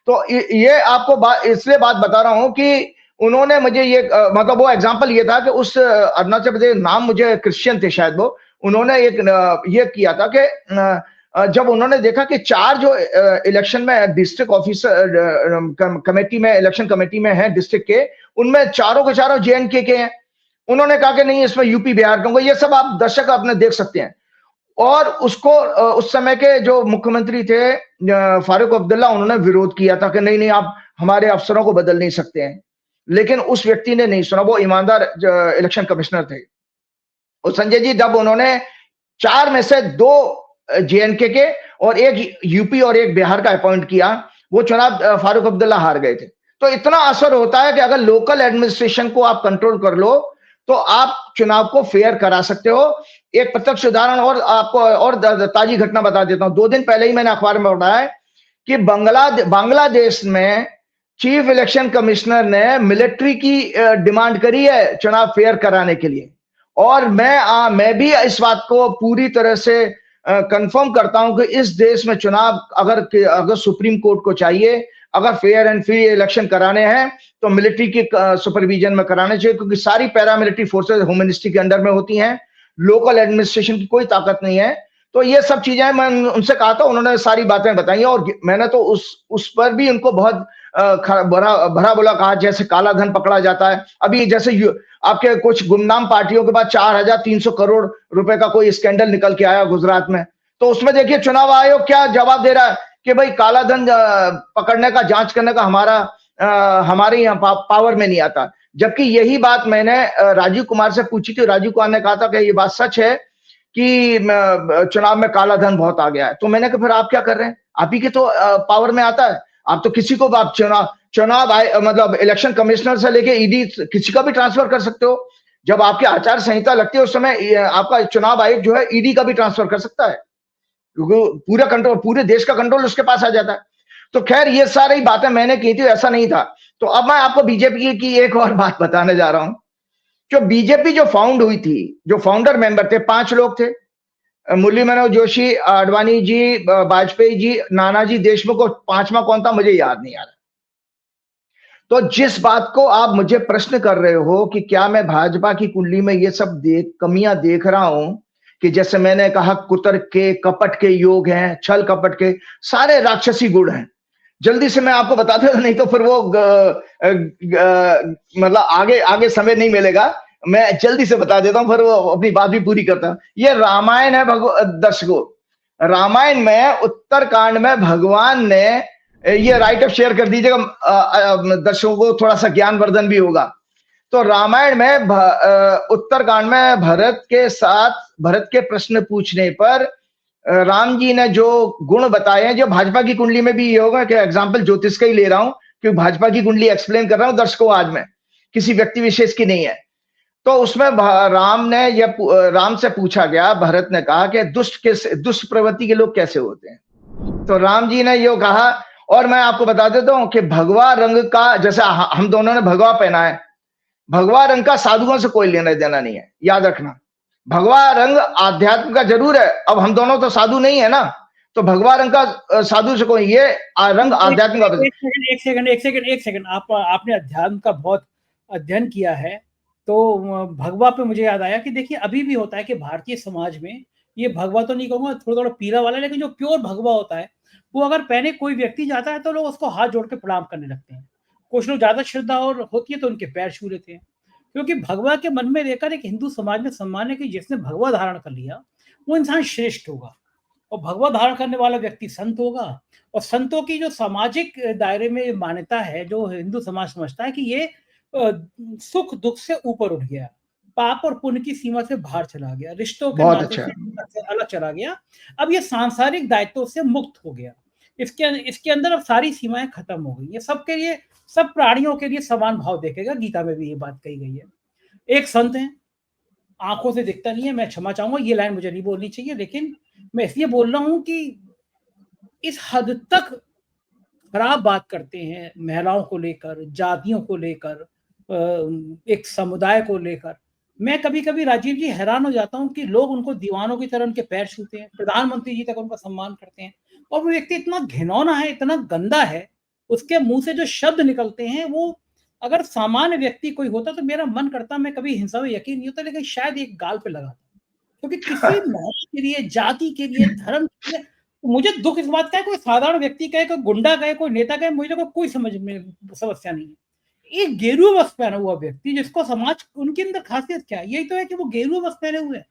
तो ये आपको इसलिए बात बता रहा हूं कि उन्होंने मुझे ये मतलब वो एग्जांपल ये था कि उस अरुणाचल प्रदेश, नाम मुझे क्रिश्चियन थे शायद वो, उन्होंने एक ये किया था कि जब उन्होंने देखा कि 4 जो इलेक्शन में डिस्ट्रिक्ट ऑफिसर कमेटी में, इलेक्शन कमेटी में है डिस्ट्रिक्ट के, उनमें चारों के चारों जेएनके के हैं। उन्होंने कहा कि नहीं, इसमें यूपी बिहार के, ये सब आप दर्शक अपने देख सकते हैं। और उसको उस समय के जो मुख्यमंत्री थे फारूक अब्दुल्ला, उन्होंने विरोध किया था कि नहीं नहीं, आप हमारे अफसरों को बदल नहीं सकते हैं। लेकिन उस व्यक्ति ने नहीं सुना, वो ईमानदार इलेक्शन कमिश्नर थे। और संजय जी, जब उन्होंने 4 में से 2 जेएनके के और एक यूपी और एक बिहार का अपॉइंट किया, वो चुनाव फारूक अब्दुल्ला हार गए थे। तो इतना असर होता है कि अगर लोकल एडमिनिस्ट्रेशन को आप कंट्रोल कर लो, तो आप चुनाव को फेयर करा सकते हो। एक प्रत्यक्ष उदाहरण और आपको और ताजी घटना बता देता हूं। 2 दिन पहले ही मैंने अखबार में पढ़ा है कि बांग्लादेश में चीफ इलेक्शन कमिश्नर ने मिलिट्री की डिमांड करी है चुनाव फेयर कराने के लिए। और मैं भी इस बात को पूरी तरह से कंफर्म करता हूं कि इस देश में चुनाव अगर सुप्रीम कोर्ट को चाहिए, अगर फेयर एंड फ्री इलेक्शन कराने हैं, तो मिलिट्री के सुपरविजन में कराने चाहिए, क्योंकि सारी पैरामिलिट्री फोर्सेस होम मिनिस्ट्री के अंडर में होती हैं। लोकल एडमिनिस्ट्रेशन की कोई ताकत नहीं है। तो ये सब चीजें मैं उनसे कहा था, उन्होंने सारी बातें बताई, और मैंने तो उस पर भी उनको बहुत भरा बोला कहा, जैसे काला धन पकड़ा जाता है। अभी जैसे आपके कुछ गुमनाम पार्टियों के बाद 4,300 करोड़ रुपए का कोई स्कैंडल निकल के आया गुजरात में, तो उसमें देखिए चुनाव आयोग क्या जवाब दे रहा है कि भाई काला धन पकड़ने का, जांच करने का हमारे यहाँ पावर में नहीं आता। जबकि यही बात मैंने राजीव कुमार से पूछी थी। राजीव कुमार ने कहा था कि ये बात सच है कि चुनाव में काला धन बहुत आ गया है। तो मैंने कहा फिर आप क्या कर रहे हैं, आप ही के तो पावर में आता है, आप तो किसी को आप चुनाव मतलब इलेक्शन कमिश्नर से लेके ईडी किसी का भी ट्रांसफर कर सकते हो। जब आपकी आचार संहिता लगती है उस समय आपका चुनाव आयोग जो है ईडी का भी ट्रांसफर कर सकता है, क्योंकि पूरा कंट्रोल, पूरे देश का कंट्रोल उसके पास आ जाता है। तो खैर ये सारी बातें मैंने की थी, ऐसा नहीं था। तो अब मैं आपको बीजेपी की एक और बात बताने जा रहा हूं। जो बीजेपी जो फाउंड हुई थी, जो फाउंडर मेंबर थे 5 लोग थे, मुरली मनोहर जोशी, आडवाणी जी, वाजपेयी जी, नानाजी देशमुख, और 5वां कौन था मुझे याद नहीं आ रहा। तो जिस बात को आप मुझे प्रश्न कर रहे हो कि क्या मैं भाजपा की कुंडली में ये सब कमियां देख रहा हूं, कि जैसे मैंने कहा कुतर्क के, कपट के योग हैं, छल कपट के सारे राक्षसी गुण हैं, जल्दी से मैं आपको बता दूं, नहीं तो फिर वो मतलब आगे आगे समय नहीं मिलेगा। मैं जल्दी से बता देता हूं, फिर वो अपनी बात भी पूरी करता हूं। ये रामायण है दर्शकों, रामायण में उत्तरकांड में भगवान ने, ये राइट ऑफ शेयर कर दीजिएगा, दर्शकों को थोड़ा सा ज्ञानवर्धन भी होगा। तो रामायण में उत्तरकांड में भरत के प्रश्न पूछने पर राम जी ने जो गुण बताए हैं, जो भाजपा की कुंडली में भी ये होगा कि एग्जाम्पल ज्योतिष का ही ले रहा हूं, क्योंकि भाजपा की कुंडली एक्सप्लेन कर रहा हूं दर्शकों आज में, किसी व्यक्ति विशेष की नहीं है। तो उसमें राम से पूछा गया, भरत ने कहा कि दुष्ट प्रवृत्ति के लोग कैसे होते हैं। तो राम जी ने यो कहा, और मैं आपको बता देता हूं कि भगवा रंग का, जैसे हम दोनों ने भगवा पहना है, भगवा रंग का साधुओं से कोई लेना देना नहीं है, याद रखना। भगवा रंग आध्यात्म का जरूर है, अब हम दोनों तो साधु नहीं है ना, तो भगवा रंग का साधु से कोई, ये रंग आध्यात्म का। एक सेकंड, आपने अध्यात्म का बहुत अध्ययन किया है, तो भगवा पे मुझे याद आया कि देखिए अभी भी होता है कि भारतीय समाज में ये भगवा तो नहीं कहूंगा, थोड़ा थोड़ा पीला वाला, लेकिन जो प्योर भगवा होता है वो अगर पहने कोई व्यक्ति जाता है तो लोग उसको हाथ जोड़ के प्रणाम करने लगते हैं। कुछ लोग ज्यादा श्रद्धा और होती है तो उनके पैर छू लेते हैं, क्योंकि भगवा के मन में लेकर एक हिंदू समाज में सम्मान है कि जिसने भगवा धारण कर लिया वो इंसान श्रेष्ठ होगा, और भगवा धारण करने वाला व्यक्ति संत होगा। और संतों की जो सामाजिक दायरे में मान्यता है, जो हिंदू समाज समझता है कि ये सुख दुख से ऊपर उठ गया, पाप और पुण्य की सीमा से बाहर चला गया, रिश्तों के नाते से अलग चला गया, अब ये सांसारिक दायित्वों से मुक्त हो गया, इसके अंदर अब सारी सीमाएं खत्म हो गई। ये सबके लिए, सब प्राणियों के लिए समान भाव देखेगा, गीता में भी ये बात कही गई है। एक संत है, आंखों से दिखता नहीं है, मैं क्षमा चाहूंगा ये लाइन मुझे नहीं बोलनी चाहिए, लेकिन मैं इसलिए बोल रहा हूं कि इस हद तक खराब बात करते हैं महिलाओं को लेकर, जातियों को लेकर, एक समुदाय को लेकर। मैं कभी कभी राजीव जी हैरान हो जाता हूं कि लोग उनको दीवानों की तरह उनके पैर छूते हैं, प्रधानमंत्री जी तक उनका सम्मान करते हैं, और वो व्यक्ति इतना घिनौना है, इतना गंदा है, उसके मुंह से जो शब्द निकलते हैं वो, अगर सामान्य व्यक्ति कोई होता तो मेरा मन करता, मैं कभी हिंसा में यकीन नहीं होता, लेकिन शायद एक गाल पे लगाता, क्योंकि किसी महल के लिए, जाति के लिए, धर्म के लिए, मुझे दुख इस बात का है, कोई साधारण व्यक्ति का है, कोई गुंडा का है, कोई नेता का है, मुझे तो कोई समझ में समस्या नहीं है। एक गेरुआ वस्त्र पहना हुआ व्यक्ति, जिसको समाज, उनके अंदर खासियत क्या है, यही तो है कि वो गेरुआ वस्त्र पहने हुए हैं।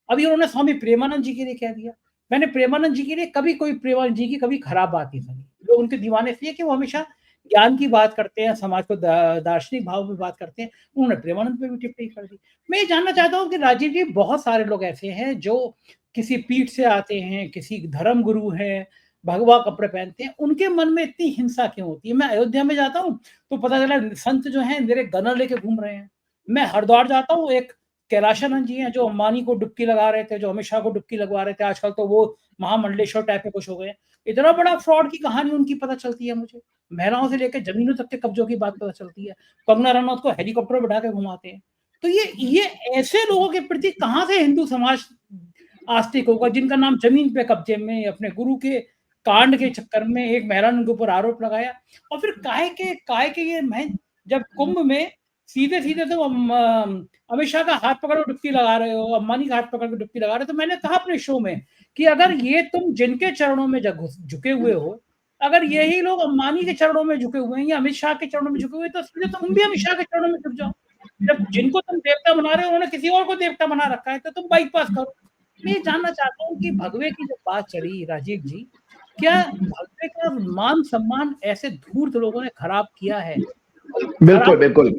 अभी उन्होंने स्वामी प्रेमानंद जी के लिए कह दिया, मैंने प्रेमानंद जी के लिए कभी कोई प्रेमानंद जी की कभी खराब बात नहीं सुनी। लोग उनके दीवाने इसलिए कि वो हमेशा ज्ञान की बात करते हैं, समाज को दार्शनिक भाव में बात करते हैं, उन्होंने प्रेमानंद पे भी टिप्पणी कर दी। मैं ये जानना चाहता हूँ कि राजीव जी, बहुत सारे लोग ऐसे हैं जो किसी पीठ से आते हैं, किसी धर्म गुरु हैं, भगवा कपड़े पहनते हैं, उनके मन में इतनी हिंसा क्यों होती है? मैं अयोध्या में जाता हूँ तो पता चला संत जो हैं मेरे गनर लेके घूम रहे हैं। मैं हरिद्वार जाता हूँ, एक कैलाशानंद जी हैं जो अंबानी को डुबकी लगा रहे थे, जो अमित शाह को डुबकी लगवा रहे थे, आजकल तो वो महामंडलेश्वर टाइप में कुछ हो गए। इतना बड़ा फ्रॉड की कहानी उनकी पता चलती है मुझे, महिलाओं से लेकर जमीनों तक के कब्जों की बात पता चलती है, कंगना रनौत को हेलीकॉप्टर बैठा के घुमाते हैं। तो ये ऐसे लोगों के प्रति कहां से हिंदू समाज आस्तिक होगा, जिनका नाम जमीन पे कब्जे में, अपने गुरु के कांड के चक्कर में एक महिला ने उनके ऊपर आरोप लगाया, और फिर काहे के ये मैं जब कुंभ में सीधे सीधे तो अमित शाह का हाथ पकड़ डुबकी लगा रहे हो, अंबानी का हाथ पकड़ के डुबकी लगा रहे हो, तो मैंने कहा अपने शो में कि अगर ये तुम जिनके चरणों में झुके हुए हो, अगर यही लोग अंबानी के चरणों में झुके हुए हैं या अमित शाह के चरणों में झुके हुए, तो सीधे तुम भी अमित शाह के चरणों में झुक जाओ। जब जिनको तुम देवता बना रहे हो, उन्होंने किसी और को देवता बना रखा है, तो तुम बाईपास करो। मैं जानना चाहता हूँ कि भगवे की जो बात चली राजीव जी, क्या भगवे का मान सम्मान ऐसे धूर्त लोगों ने खराब किया है? बिल्कुल बिल्कुल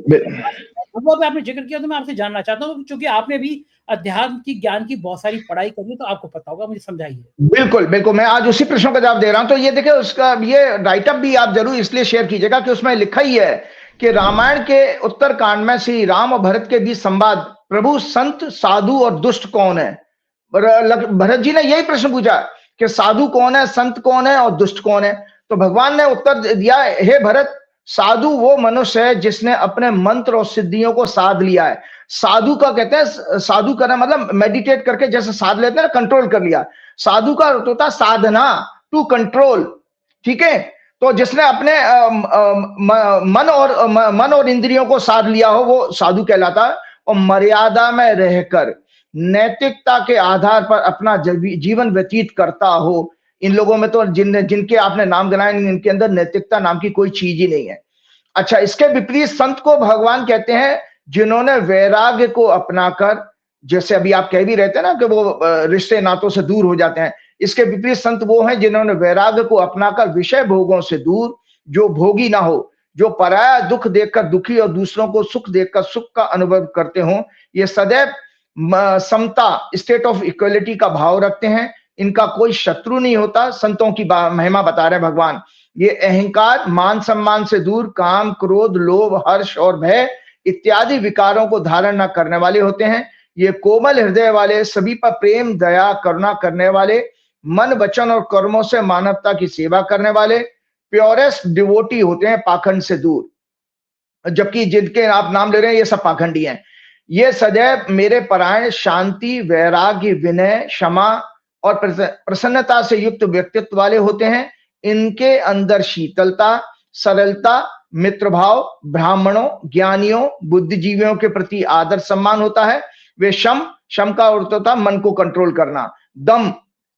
अनुभव पे आपने जिक्र किया तो मैं आपसे जानना चाहता हूँ, क्योंकि आपने भी अध्यात्म की ज्ञान की बहुत सारी पढ़ाई करी है, तो आपको पता होगा, मुझे समझाइए। बिल्कुल, बिल्कुल, मैं आज उसी प्रश्न का जवाब दे रहा हूँ। तो ये देखिए उसका ये राइट अप भी आप ज़रूर इसलिए शेयर कीजिएगा कि उसमें लिखा ही है कि रामायण के उत्तर कांड में श्री राम और भरत के बीच संवाद, प्रभु संत, साधु और दुष्ट कौन है? भरत जी ने यही प्रश्न पूछा कि साधु कौन है, संत कौन है और दुष्ट कौन है? तो भगवान ने उत्तर दिया, हे भरत, साधु वो मनुष्य है जिसने अपने मंत्र और सिद्धियों को साध लिया है। साधु का कहते हैं, साधु करना मतलब मेडिटेट करके जैसे साध लेते हैं ना, कंट्रोल कर लिया। साधु का अर्थ होता है साधना, टू कंट्रोल, ठीक है। तो जिसने अपने मन और इंद्रियों को साध लिया हो वो साधु कहलाता है। और मर्यादा में रहकर नैतिकता के आधार पर अपना जीवन व्यतीत करता हो, इन लोगों में तो जिनके आपने नाम गिनाए, इनके अंदर नैतिकता नाम की कोई चीज ही नहीं है। अच्छा, इसके विपरीत संत को भगवान कहते हैं जिन्होंने वैराग्य को अपनाकर, जैसे अभी आप कह भी रहते हैं ना कि वो रिश्ते नातों से दूर हो जाते हैं, इसके विपरीत संत वो हैं जिन्होंने वैराग्य को अपनाकर विषय भोगों से दूर, जो भोगी ना हो, जो पराया दुख देखकर दुखी और दूसरों को सुख देखकर सुख का अनुभव करते हो, ये सदैव समता, स्टेट ऑफ इक्वलिटी का भाव रखते हैं। इनका कोई शत्रु नहीं होता। संतों की महिमा बता रहे हैं भगवान। ये अहंकार, मान सम्मान से दूर, काम, क्रोध, लोभ, हर्ष और भय इत्यादि विकारों को धारण न करने वाले होते हैं। ये कोमल हृदय वाले, सभी पर प्रेम, दया, करुणा करने वाले, मन, वचन और कर्मों से मानवता की सेवा करने वाले प्योरेस्ट डिवोटी होते हैं, पाखंड से दूर। जबकि जिनके आप नाम ले रहे हैं ये सब पाखंडी हैं। ये सदैव मेरे परायण, शांति, वैराग्य, विनय, क्षमा और प्रसन्नता से युक्त व्यक्तित्व वाले होते हैं। इनके अंदर शीतलता, सरलता, मित्र भाव, ब्राह्मणों, ज्ञानियों, बुद्धिजीवियों के प्रति आदर सम्मान होता है। वे शम का अर्थ होता है मन को कंट्रोल करना, दम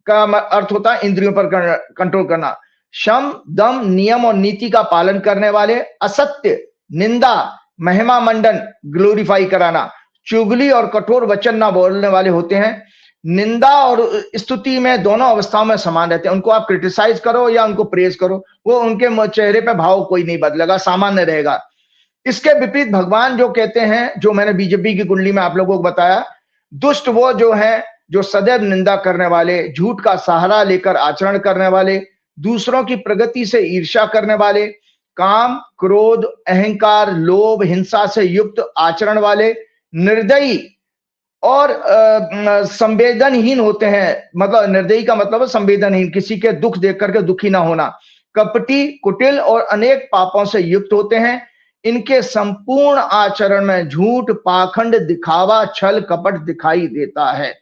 का अर्थ होता है इंद्रियों पर कंट्रोल करना। शम, दम, नियम और नीति का पालन करने वाले, असत्य, निंदा, महिमा मंडन, ग्लोरीफाई कराना, चुगली और कठोर वचन ना बोलने वाले होते हैं। निंदा और स्तुति में दोनों अवस्थाओं में समान रहते हैं। उनको आप क्रिटिसाइज करो या उनको प्रेज करो, वो उनके चेहरे पे भाव कोई नहीं बदलेगा, सामान्य रहेगा। इसके विपरीत भगवान जो कहते हैं, जो मैंने बीजेपी की कुंडली में आप लोगों को बताया, दुष्ट वो जो है जो सदैव निंदा करने वाले, झूठ का सहारा लेकर आचरण करने वाले, दूसरों की प्रगति से ईर्ष्या करने वाले, काम, क्रोध, अहंकार, लोभ, हिंसा से युक्त आचरण वाले, निर्दयी और संवेदनहीन होते हैं। मतलब निर्दयी का मतलब है संवेदनहीन, किसी के दुख देख करके दुखी ना होना, कपटी, कुटिल और अनेक पापों से युक्त होते हैं। इनके संपूर्ण आचरण में झूठ, पाखंड, दिखावा, छल, कपट दिखाई देता है।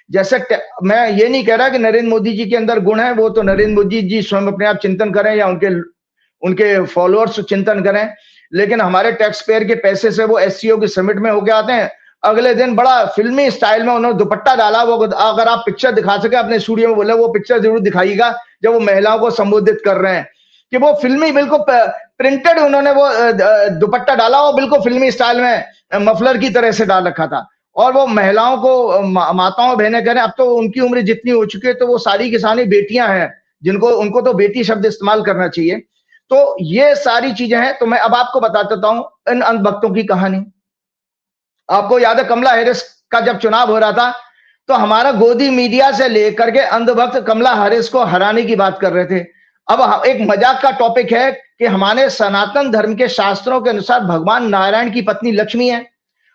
जैसे मैं ये नहीं कह रहा कि नरेंद्र मोदी जी के अंदर गुण है, वो तो नरेंद्र मोदी जी स्वयं अपने आप चिंतन करें या उनके फॉलोअर्स चिंतन करें, लेकिन हमारे टैक्स पेयर के पैसे से वो एससीओ की समिट में होके आते हैं, अगले दिन बड़ा फिल्मी स्टाइल में उन्होंने दुपट्टा डाला। वो अगर आप पिक्चर दिखा सके अपने स्टूडियो में, बोले वो पिक्चर जरूर दिखाइएगा जब वो महिलाओं को संबोधित कर रहे हैं, कि वो फिल्मी बिल्कुल प्रिंटेड उन्होंने वो दुपट्टा डाला, वो बिल्कुल फिल्मी स्टाइल में मफलर की तरह से डाल रखा था। और वो महिलाओं को, माताओं बहनें कह रहे हैं, अब तो उनकी उम्र जितनी हो चुकी है तो वो सारी की सारी बेटियां हैं, जिनको उनको तो बेटी शब्द इस्तेमाल करना चाहिए। तो ये सारी चीजें हैं। तो मैं अब आपको बता देता हूं इन अंधभक्तों की कहानी। आपको याद है कमला हैरिस का जब चुनाव हो रहा था तो हमारा गोदी मीडिया से लेकर के अंधभक्त कमला हैरिस को हराने की बात कर रहे थे। अब एक मजाक का टॉपिक है कि हमारे सनातन धर्म के शास्त्रों के अनुसार भगवान नारायण की पत्नी लक्ष्मी है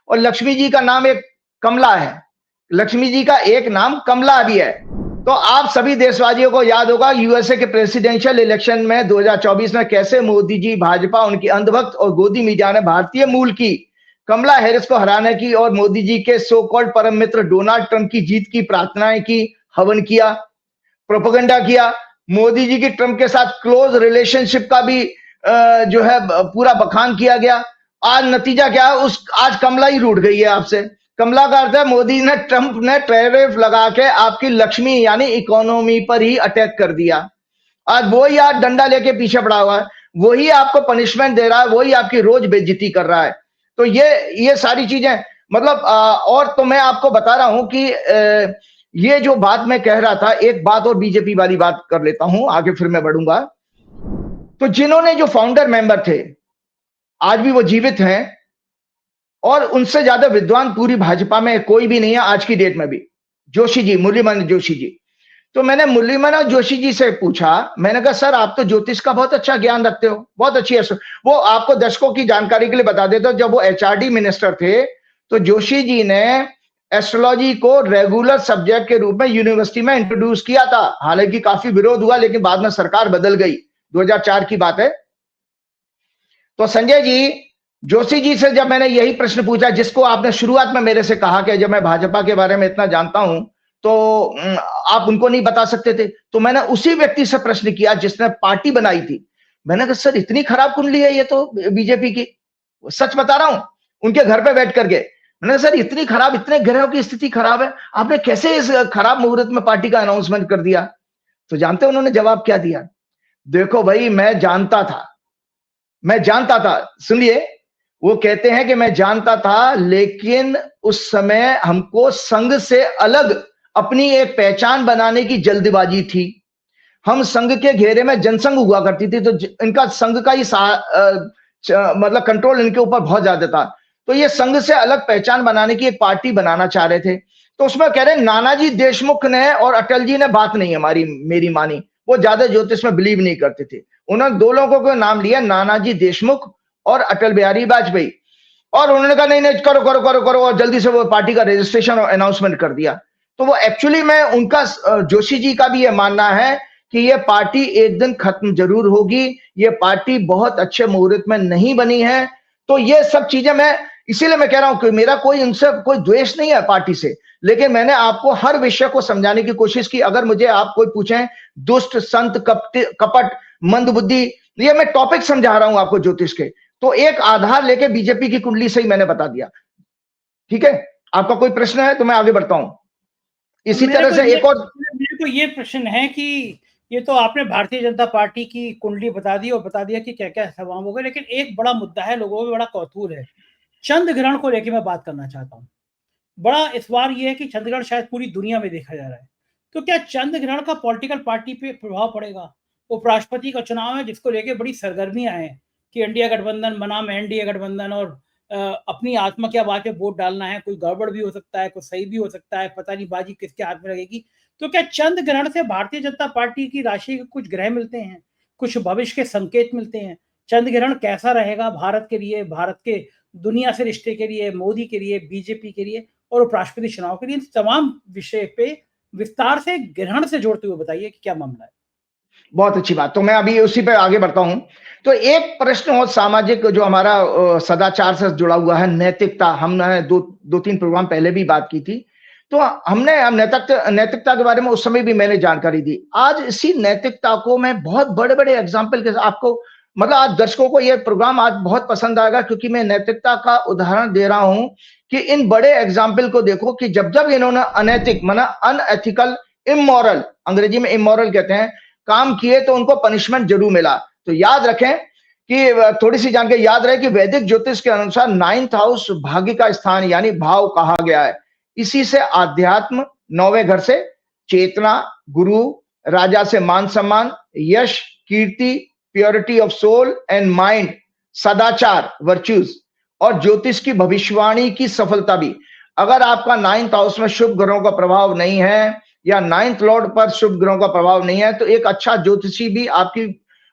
और लक्ष्मी जी का नाम एक कमला है, लक्ष्मी जी का एक नाम कमला भी है। तो आप सभी देशवासियों को याद होगा यूएसए के प्रेसिडेंशियल इलेक्शन में 2024 में कैसे मोदी जी, भाजपा, उनकी अंधभक्त और गोदी मीडिया ने भारतीय मूल की कमला हैरिस को हराने की और मोदी जी के सो कॉल्ड परम मित्र डोनाल्ड ट्रंप की जीत की प्रार्थनाएं की, हवन किया, प्रोपेगेंडा किया। मोदी जी की ट्रंप के साथ क्लोज रिलेशनशिप का भी जो है पूरा बखान किया गया। आज नतीजा क्या है, आज कमला ही रूठ गई है आपसे। कमला का अर्थ है मोदी ने, ट्रंप ने टैरिफ लगा के आपकी लक्ष्मी यानी इकोनॉमी पर ही अटैक कर दिया। आज वही आज डंडा लेके पीछे पड़ा हुआ है, वही आपको पनिशमेंट दे रहा है, वही आपकी रोज बेइज्जती कर रहा है। तो ये सारी चीजें मतलब और तो मैं आपको बता रहा हूं कि ये जो बात मैं कह रहा था, एक बात और बीजेपी वाली बात कर लेता हूं, आगे फिर मैं बढ़ूंगा। तो जिन्होंने जो फाउंडर मेंबर थे आज भी वो जीवित हैं, और उनसे ज्यादा विद्वान पूरी भाजपा में कोई भी नहीं है आज की डेट में भी। जोशी जी, मुरलीमोहन जोशी जी। तो मैंने मुरलीमोहन जोशी जी से पूछा, मैंने कहा सर आप तो ज्योतिष का बहुत अच्छा ज्ञान रखते हो, बहुत अच्छी है। वो आपको दर्शकों की जानकारी के लिए बता देता हूं, जब वो एचआरडी मिनिस्टर थे तो जोशी जी ने एस्ट्रोलॉजी को रेगुलर सब्जेक्ट के रूप में यूनिवर्सिटी में इंट्रोड्यूस किया था। हालांकि काफी विरोध हुआ, लेकिन बाद में सरकार बदल गई, 2004 की बात है। तो संजय जी, जोशी जी से जब मैंने यही प्रश्न पूछा जिसको आपने शुरुआत में मेरे से कहा कि जब मैं भाजपा के बारे में इतना जानता हूं तो आप उनको नहीं बता सकते थे, तो मैंने उसी व्यक्ति से प्रश्न किया जिसने पार्टी बनाई थी। मैंने कहा सर इतनी खराब कुंडली है ये तो बीजेपी की, सच बता रहा हूं, उनके घर पे बैठ करके। मैंने कहा सर इतनी खराब, इतने ग्रहों की स्थिति खराब है, आपने कैसे इस खराब मुहूर्त में पार्टी का अनाउंसमेंट कर दिया? तो जानते हैं उन्होंने जवाब क्या दिया? देखो भाई, मैं जानता था, सुनिए, वो कहते हैं कि मैं जानता था, लेकिन उस समय हमको संघ से अलग अपनी एक पहचान बनाने की जल्दबाजी थी। हम संघ के घेरे में जनसंघ हुआ करती थी, तो इनका संघ का ही मतलब कंट्रोल इनके ऊपर बहुत ज्यादा था। तो ये संघ से अलग पहचान बनाने की एक पार्टी बनाना चाह रहे थे। तो उसमें कह रहे नानाजी देशमुख ने और अटल जी ने बात नहीं हमारी मेरी मानी, वो ज्यादा ज्योतिष में बिलीव नहीं करते थे। उन्होंने दो लोगों को नाम लिया, नानाजी देशमुख और अटल बिहारी वाजपेयी, और उन्होंने कहा नहीं नहीं करो करो करो करो, और जल्दी से वो पार्टी का रजिस्ट्रेशन और अनाउंसमेंट कर दिया। तो वो एक्चुअली में उनका, जोशी जी का भी ये मानना है कि ये पार्टी एक दिन खत्म जरूर होगी, ये पार्टी बहुत अच्छे मुहूर्त में नहीं बनी है। तो ये सब चीजें मैं इसीलिए मैं कह रहा हूं कि मेरा कोई उनसे कोई द्वेष नहीं है पार्टी से, लेकिन मैंने आपको हर विषय को समझाने की कोशिश की। अगर मुझे आप कोई पूछें दुष्ट, संत, कपट, मंदबुद्धि, ये मैं टॉपिक समझा रहा हूं आपको ज्योतिष के, तो एक आधार लेके बीजेपी की कुंडली से ही मैंने बता दिया। ठीक है, आपका कोई प्रश्न है तो मैं आगे बढ़ता हूं। इसी तरह से एक और मेरे को ये प्रश्न है कि ये तो आपने भारतीय जनता पार्टी की कुंडली बता दी और बता दिया कि क्या क्या सवाल हो गए, लेकिन एक बड़ा मुद्दा है, लोगों में बड़ा कौतूहल है, चंद्र ग्रहण को लेकर मैं बात करना चाहता हूँ। बड़ा इस बार ये है कि चंद्र ग्रहण शायद पूरी दुनिया में देखा जा रहा है, तो क्या चंद्र ग्रहण का पॉलिटिकल पार्टी पे प्रभाव पड़ेगा? उपराष्ट्रपति का चुनाव है जिसको लेके बड़ी सरगर्मियां हैं कि इंडिया गठबंधन बनाम एनडीए गठबंधन, और अपनी आत्मा क्या बात है, वोट डालना है, कोई गड़बड़ भी हो सकता है, कोई सही भी हो सकता है, पता नहीं बाजी किसके हाथ में लगेगी। तो क्या चंद्र ग्रहण से भारतीय जनता पार्टी की राशि के कुछ ग्रह मिलते हैं, कुछ भविष्य के संकेत मिलते हैं? चंद्र ग्रहण कैसा रहेगा भारत के लिए, भारत के दुनिया से रिश्ते के लिए, मोदी के लिए, बीजेपी के लिए और उपराष्ट्रपति चुनाव के लिए? इन तमाम विषय पे विस्तार से ग्रहण से जोड़ते हुए बताइए कि क्या मामला है। बहुत अच्छी बात, तो मैं अभी उसी पे आगे बढ़ता हूं। तो एक प्रश्न और सामाजिक जो हमारा सदाचार से जुड़ा हुआ है, नैतिकता, हमने दो तीन प्रोग्राम पहले भी बात की थी। तो हमने नैतिकता के बारे में उस समय भी मैंने जानकारी दी। आज इसी नैतिकता को मैं बहुत बड़े बड़े एग्जाम्पल के आपको, मतलब आज दर्शकों को यह प्रोग्राम आज बहुत पसंद आएगा, क्योंकि मैं नैतिकता का उदाहरण दे रहा हूं कि इन बड़े एग्जाम्पल को देखो कि जब जब इन्होंने अनैतिक, माना अनएथिकल, इमोरल, अंग्रेजी में इमोरल कहते हैं, काम किए तो उनको पनिशमेंट जरूर मिला। तो याद रखें कि थोड़ी सी जानकारी याद रहे कि वैदिक ज्योतिष के अनुसार 9th हाउस भाग्य का स्थान यानी भाव कहा गया है। इसी से आध्यात्म, 9वें घर से चेतना, गुरु, राजा से मान सम्मान, यश, कीर्ति, purity of soul and mind, सदाचार, वर्च्यूज, और ज्योतिष की भविष्यवाणी की सफलता भी। अगर आपका 9th हाउस में शुभ ग्रहों का प्रभाव नहीं है या 9th लॉर्ड पर शुभ ग्रहों का प्रभाव नहीं है, तो एक अच्छा ज्योतिषी भी आपकी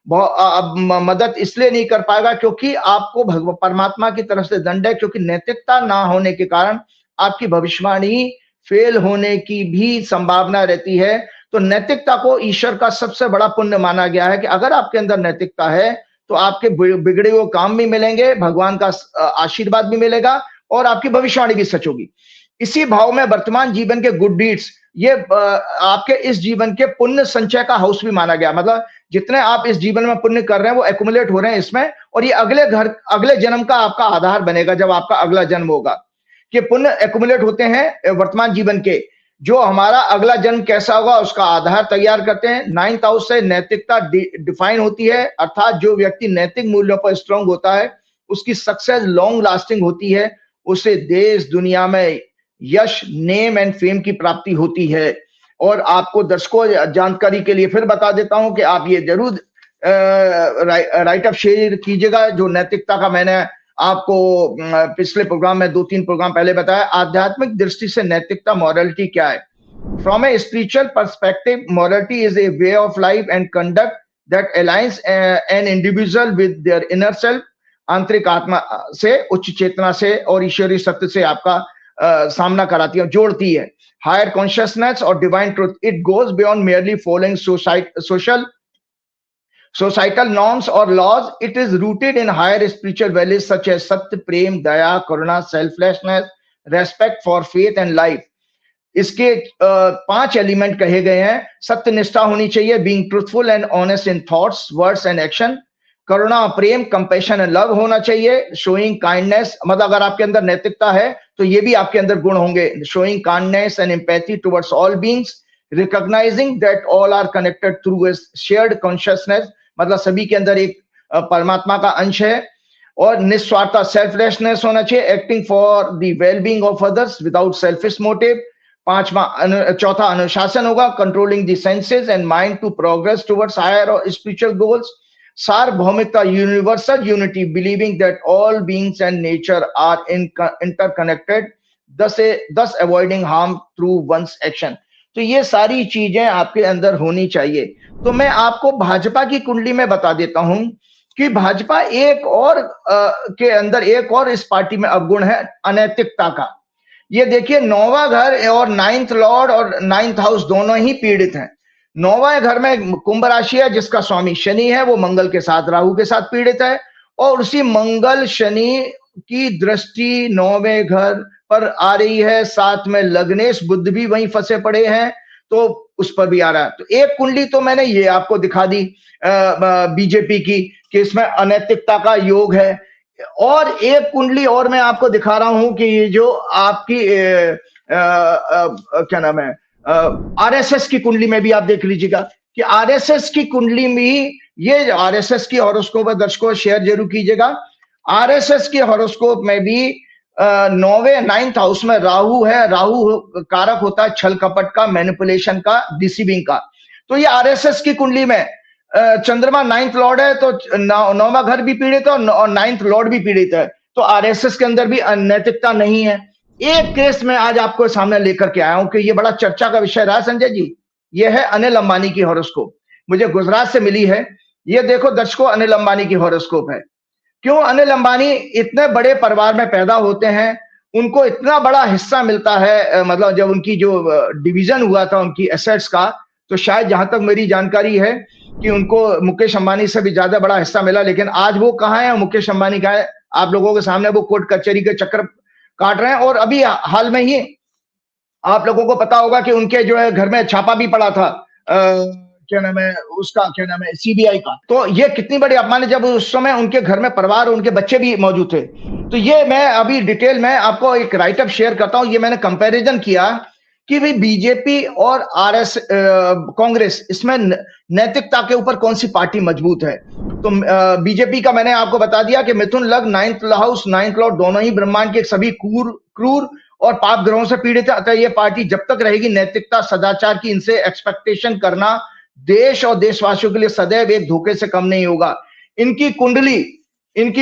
मदद इसलिए नहीं कर पाएगा क्योंकि आपको परमात्मा की तरफ से दंड है, क्योंकि नैतिकता ना होने के कारण आपकी भविष्यवाणी फेल होने की भी संभावना रहती है। तो नैतिकता को ईश्वर का सबसे बड़ा पुण्य माना गया है कि अगर आपके अंदर नैतिकता है तो आपके बिगड़े हुए काम भी मिलेंगे, भगवान का आशीर्वाद भी मिलेगा और आपकी भविष्यवाणी भी सच होगी। इसी भाव में वर्तमान जीवन के गुड डीड्स, ये आपके इस जीवन के पुण्य संचय का हाउस भी माना गया। मतलब जितने आप इस जीवन में पुण्य कर रहे हैं वो एक्युमुलेट हो रहे हैं इसमें, और ये अगले जन्म का आपका आधार बनेगा जब आपका अगला जन्म होगा, कि पुण्य एक्युमुलेट होते हैं वर्तमान जीवन के, जो हमारा अगला जन्म कैसा होगा उसका आधार तैयार करते हैं। 9th हाउस से नैतिकता डिफाइन होती है, अर्थात जो व्यक्ति नैतिक मूल्यों पर स्ट्रांग होता है उसकी सक्सेस लॉन्ग लास्टिंग होती है, उसे देश दुनिया में यश, नेम एंड फेम की प्राप्ति होती है। और आपको दर्शकों जानकारी के लिए फिर बता देता हूं कि आप ये जरूर राइट अप शेयर कीजिएगा जो नैतिकता का मैंने आपको पिछले प्रोग्राम में 2-3 प्रोग्राम पहले बताया, आध्यात्मिक दृष्टि से नैतिकता मॉरलिटी क्या है? From a spiritual perspective, morality is a way of life and conduct that aligns an individual with their inner self, आंतरिक आत्मा से, उच्च चेतना से और ईश्वरीय सत्य से आपका सामना कराती है, जोड़ती है। हायर कॉन्शियसनेस और divine truth, it goes beyond merely following societal norms or laws. It is rooted in higher spiritual values such as satya, prem, daya, karuna, selflessness, respect for faith and life. इसके 5 एलिमेंट कहे गए हैं। सत्यनिष्ठा होनी चाहिए, being truthful and honest in thoughts, words and action. Karuna, Prem, compassion and love होना चाहिए। शोइंग काइंडनेस, मतलब अगर आपके अंदर नैतिकता है तो ये भी आपके अंदर गुण होंगे। Showing kindness and empathy towards all beings, recognising that all are connected through a shared consciousness, मतलब सभी के अंदर एक परमात्मा का अंश है। और निस्वार्थ सेल्फलेसनेस होना चाहिए, acting for the wellbeing of others without selfish motive. चौथा अनुशासन होगा, controlling the senses and mind to progress towards higher और स्पिरिचुअल गोल्स। सार्वभौमिकता, universal unity, believing that all beings and nature are interconnected, thus avoiding harm through one's action. तो ये सारी चीजें आपके अंदर होनी चाहिए। तो मैं आपको भाजपा की कुंडली में बता देता हूं कि भाजपा एक और के अंदर एक और इस पार्टी में अवगुण है, अनैतिकता का। ये देखिए, 9वां घर और 9th लॉर्ड और 9th हाउस दोनों ही पीड़ित हैं। 9वां घर में कुंभ राशि है जिसका स्वामी शनि है, वो मंगल के साथ राहु के साथ पीड़ित है, और उसी मंगल शनि की दृष्टि 9वें घर पर आ रही है। साथ में लग्नेश बुध भी वहीं फंसे पड़े हैं, तो उस पर भी आ रहा है। तो एक कुंडली तो मैंने ये आपको दिखा दी बीजेपी की कि इसमें अनैतिकता का योग है, और एक कुंडली और मैं आपको दिखा रहा हूं कि ये जो आपकी क्या नाम है, आरएसएस की कुंडली में भी आप देख लीजिएगा कि आरएसएस की कुंडली में, ये आरएसएस की हॉरोस्कोप है, दर्शकों शेयर जरूर कीजिएगा। आरएसएस के हॉरोस्कोप में भी 9वें 9th हाउस में राहु है। राहु कारक होता है छल कपट का, मैनिपुलेशन का, डिसीविंग का। तो ये आरएसएस की कुंडली में चंद्रमा 9th लॉर्ड है, तो 9वां घर भी पीड़ित है और 9th लॉर्ड भी पीड़ित है। तो आरएसएस के अंदर भी अनैतिकता नहीं है। एक केस में आज आपको सामने लेकर के आया हूं कि ये बड़ा चर्चा का विषय रहा संजय जी। ये है अनिल अंबानी की हॉरोस्कोप, मुझे गुजरात से मिली है। ये देखो दर्शकों, अनिल अंबानी की हॉरोस्कोप है। क्यों अनिल अंबानी इतने बड़े परिवार में पैदा होते हैं, उनको इतना बड़ा हिस्सा मिलता है, मतलब जब उनकी जो डिवीजन हुआ था उनकी एसेट्स का, तो शायद जहां तक मेरी जानकारी है कि उनको मुकेश अंबानी से भी ज्यादा बड़ा हिस्सा मिला। लेकिन आज वो कहाँ है, मुकेश अंबानी कहाँ है, आप लोगों के सामने वो कोर्ट कचहरी के चक्कर काट रहे हैं। और अभी हाल में ही आप लोगों को पता होगा कि उनके जो है घर में छापा भी पड़ा था, क्या नाम है उसका, क्या नाम है, सीबीआई का। तो ये कितनी बड़ी अपमान है, जब उस समय उनके घर में परिवार और उनके बच्चे भी मौजूद थे। तो ये मैं अभी डिटेल में आपको एक राइटअप शेयर करता हूं। ये मैंने कंपैरिजन किया कि भाई बीजेपी और कांग्रेस, इसमें नैतिकता के ऊपर कौन सी पार्टी मजबूत है। तो बीजेपी का मैंने आपको बता दिया कि मिथुन लग्न, 9th हाउस, 9th लॉर्ड दोनों ही ब्रह्मांड के सभी क्रूर और पाप ग्रहों से पीड़ित है। अतः ये पार्टी जब तक रहेगी, नैतिकता सदाचार की इनसे एक्सपेक्टेशन करना देश और देशवासियों के लिए सदैव एक धोखे से कम नहीं होगा। इनकी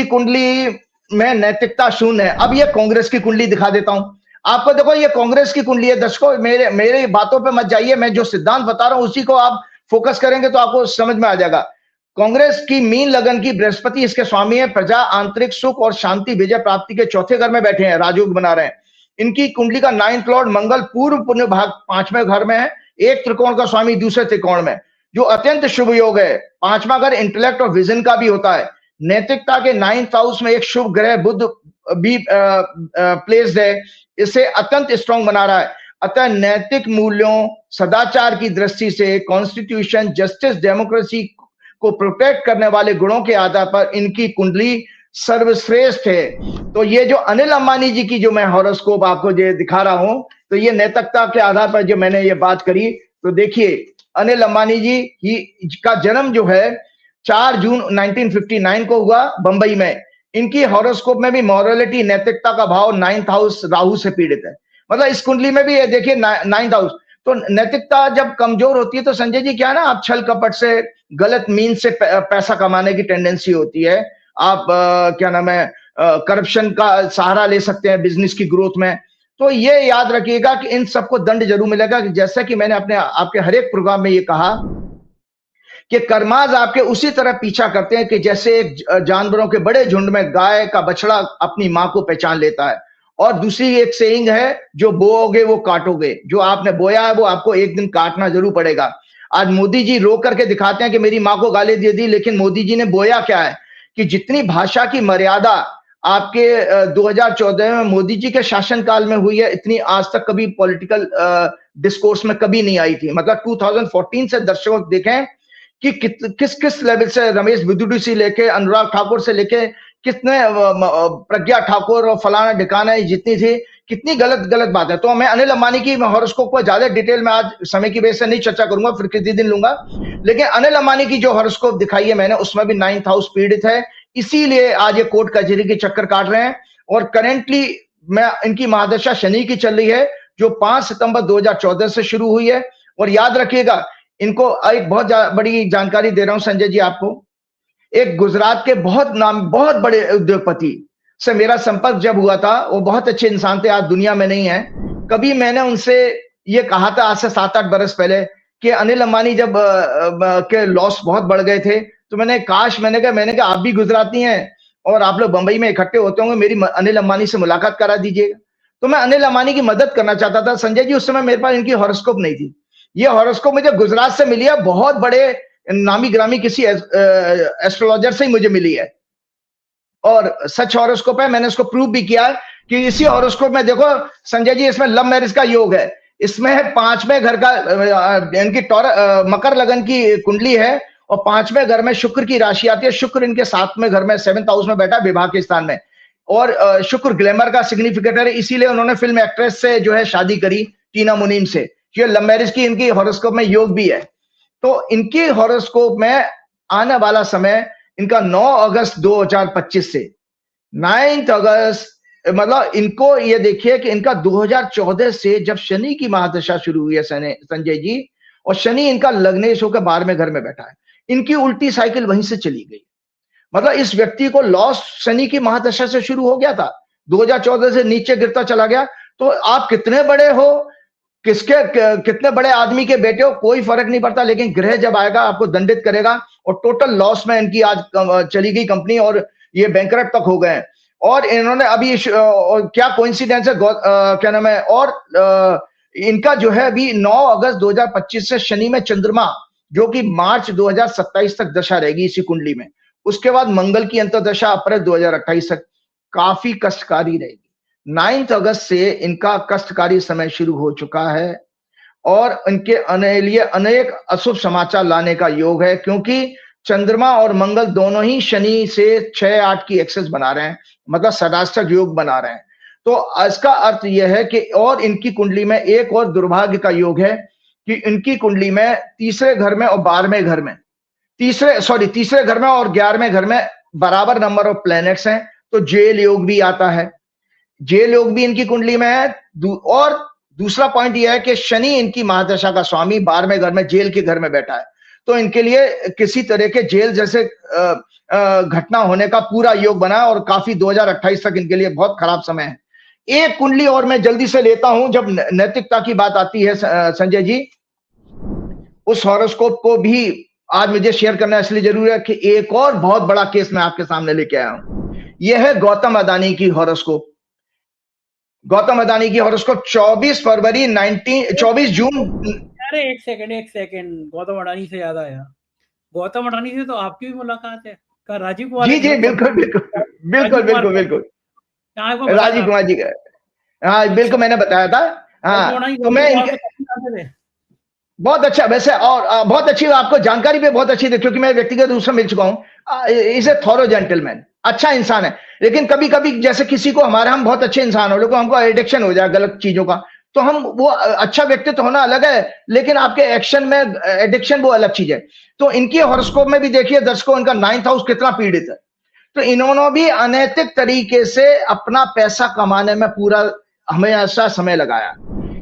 कुंडली में नैतिकता शून्य है। अब ये कांग्रेस की कुंडली दिखा देता हूं आपको। देखो ये कांग्रेस की कुंडली है। दर्शकों मेरे बातों पे मत जाइए, मैं जो सिद्धांत बता रहा हूं उसी को आप फोकस करेंगे तो आपको समझ में आ जाएगा। कांग्रेस की मीन लगन की बृहस्पति इसके स्वामी है। प्रजा, आंतरिक सुख और शांति, विजय प्राप्ति के चौथे घर में बैठे हैं, राजयोग बना रहे हैं। इनकी कुंडली का 9th लॉर्ड मंगल पूर्व पुण्य भाग 5वें घर में है, एक त्रिकोण का स्वामी दूसरे त्रिकोण में, जो अत्यंत शुभ योग है। 5वां घर इंटेलेक्ट और विजन का भी होता है। नैतिकता के 9th हाउस में एक शुभ ग्रह बुध भी प्लेस्ड है, इसे अत्यंत स्ट्रॉन्ग बना रहा है। अतः नैतिक मूल्यों, सदाचार की दृष्टि से कॉन्स्टिट्यूशन, जस्टिस, डेमोक्रेसी को प्रोटेक्ट करने वाले गुणों के आधार पर इनकी कुंडली सर्वश्रेष्ठ है। तो ये जो अनिल अंबानी जी की जो मैं हॉरोस्कोप आपको ये दिखा रहा हूं, तो ये नैतिकता के आधार पर जो मैंने ये बात करी, तो देखिए अनिल अंबानी जी का जन्म जो है 4 जून 1959 को हुआ बंबई में। इनकी हॉरोस्कोप में भी मॉरलिटी, नैतिकता का भाव 9th हाउस राहु से पीड़ित है। मतलब इस कुंडली में भी ये देखिए 9th हाउस। तो नैतिकता जब कमजोर होती है तो संजय जी क्या है ना, आप छल कपट से, गलत मीन से पैसा कमाने की टेंडेंसी होती है। आप क्या नाम है, करप्शन का सहारा ले सकते हैं बिजनेस की ग्रोथ में। तो ये याद रखिएगा कि इन सबको दंड जरूर मिलेगा, जैसा कि मैंने अपने आपके हर एक प्रोग्राम में ये कहा कि कर्माज आपके उसी तरह पीछा करते हैं कि जैसे एक जानवरों के बड़े झुंड में गाय का बछड़ा अपनी मां को पहचान लेता है। और दूसरी एक सेइंग है, जो बोओगे वो काटोगे, जो आपने बोया है वो आपको एक दिन काटना जरूर पड़ेगा। आज मोदी जी रो करके दिखाते हैं कि मेरी मां को गाली दे दी, लेकिन मोदी जी ने बोया क्या है कि जितनी भाषा की मर्यादा आपके 2014 में मोदी जी के शासनकाल में हुई है, इतनी आज तक कभी पॉलिटिकल डिस्कोर्स में कभी नहीं आई थी। मतलब 2014 से दर्शकों देखें कि किस किस लेवल से रमेश बिदुड़ी से लेके अनुराग ठाकुर से लेके कितने प्रज्ञा ठाकुर और फलाना ढिकाना जितनी थी, कितनी गलत गलत बात है। तो मैं अनिल अंबानी की हॉरोस्कोप को ज्यादा डिटेल में आज समय की वजह से नहीं चर्चा करूंगा, फिर किसी दिन लूंगा। लेकिन अनिल अंबानी की जो हॉरोस्कोप दिखाई है मैंने, उसमें भी 9th हाउस पीड़ित है, इसीलिए आज ये कोर्ट कचहरी के चक्कर काट रहे हैं। और करेंटली मैं इनकी महादशा शनि की चल रही है, जो 5 सितंबर 2014 से शुरू हुई है। और याद रखिएगा, इनको एक बहुत बड़ी जानकारी दे रहा हूं संजय जी आपको। एक गुजरात के बहुत बड़े उद्योगपति से मेरा संपर्क जब हुआ था, वो बहुत अच्छे इंसान थे, आज दुनिया में नहीं है। कभी मैंने उनसे ये कहा था आज से 7-8 बरस पहले कि अनिल अंबानी जब के लॉस बहुत बढ़ गए थे, तो मैंने कहा आप भी गुजराती हैं और आप लोग बंबई में इकट्ठे होते होंगे, मेरी अनिल अंबानी से मुलाकात करा दीजिएगा। तो मैं अनिल अंबानी की मदद करना चाहता था संजय जी। उस समय मेरे पास इनकी हॉरोस्कोप नहीं थी। ये हॉरोस्कोप मुझे गुजरात से मिली है, बहुत बड़े नामी ग्रामी किसी एस्ट्रोलॉजर से ही मुझे मिली है, और सच हॉरोस्कोप है। मैंने इसको प्रूव भी किया कि इसी हॉरोस्कोप में देखो संजय जी, इसमें लव मैरिज का योग है, इसमें 5वें घर का इनकी मकर लगन की कुंडली है, और 5वें घर में शुक्र की राशि आती है। शुक्र इनके 7वें घर में 7th हाउस में बैठा, विवाह के स्थान में। और शुक्र ग्लैमर का सिग्निफिकेटर है, इसीलिए उन्होंने फिल्म एक्ट्रेस से जो है शादी करी, टीना मुनीम से। ये लव मैरिज की इनकी हॉरोस्कोप में योग भी है। तो इनकी हॉरोस्कोप में आने वाला समय इनका 9 अगस्त 2025 से 9 अगस्त, मतलब इनको ये देखिए कि इनका 2014 से जब शनि की महादशा शुरू हुई है संजय जी, और शनि इनका लग्नेश होकर 12वें घर में बैठा है, इनकी उल्टी साइकिल वहीं से चली गई। मतलब इस व्यक्ति को लॉस शनि की महादशा से शुरू हो गया था, 2014 से नीचे गिरता चला गया। तो आप कितने बड़े हो, कितने बड़े आदमी के बेटे हो, कोई फर्क नहीं पड़ता, लेकिन ग्रह जब आएगा आपको दंडित करेगा। और टोटल लॉस में इनकी आज चली गई कंपनी, और ये बैंकरप्ट तक हो गए। और इन्होंने अभी क्या कोइंसिडेंस है, क्या नाम है, और इनका जो है अभी 9 अगस्त 2025 से शनि में चंद्रमा, जो कि मार्च 2027 तक दशा रहेगी इसी कुंडली में। उसके बाद मंगल की अंतर्दशा अप्रैल 2028 तक काफी कष्टकारी रहेगी। 9 अगस्त से इनका कष्टकारी समय शुरू हो चुका है, और इनके लिए अनेक अशुभ समाचार लाने का योग है, क्योंकि चंद्रमा और मंगल दोनों ही शनि से 6-8 की एक्सेस बना रहे हैं, मतलब षडाष्टक योग बना रहे हैं। तो इसका अर्थ यह है कि, और इनकी कुंडली में एक और दुर्भाग्य का योग है कि इनकी कुंडली में तीसरे घर में और 12वें घर में, तीसरे घर में और 11वें घर में बराबर नंबर ऑफ प्लैनेट्स हैं। तो जेल योग भी आता है, जेल योग भी इनकी कुंडली में है। और दूसरा पॉइंट यह है कि शनि इनकी महादशा का स्वामी 12वें घर में जेल के घर में बैठा है। तो इनके लिए किसी तरह के जेल जैसे घटना होने का पूरा योग बना है, और काफी 2028 तक इनके लिए बहुत खराब समय है। एक कुंडली और मैं जल्दी से लेता हूं, जब नैतिकता की बात आती है संजय जी, उस हॉरोस्कोप को भी आज मुझे शेयर करना इसलिए जरूरी है कि एक और बहुत बड़ा केस मैं आपके सामने लेके आया हूं। यह है गौतम अदानी की हॉरोस्कोप। गौतम अदानी की हॉरोस्कोप 24 जून। अरे एक सेकंड, गौतम अडानी से याद आया, गौतम अडानी से तो आपकी भी मुलाकात है, का राजीव कुमार जी बिल्कुल राजीव कुमार जी का, हाँ बिल्कुल मैंने बताया था। हाँ तो मैं बहुत अच्छा, वैसे और बहुत अच्छी आपको जानकारी भी बहुत अच्छी थी, क्योंकि मैं व्यक्तिगत रूप से मिल चुका हूँ। इज ए थॉरो जेंटलमैन, अच्छा इंसान है। लेकिन कभी कभी जैसे किसी को हम बहुत अच्छे इंसान हो, लेकिन हमको एडिक्शन हो जाए गलत चीजों का, तो हम वो अच्छा व्यक्तित्व होना अलग है, लेकिन आपके एक्शन में एडिक्शन वो अलग चीज है। तो इनकी हॉरोस्कोप में भी देखिए दर्शकों, इनका 9th हाउस कितना पीड़ित है। तो इन्होंने भी अनैतिक तरीके से अपना पैसा कमाने में पूरा हमेशा समय लगाया।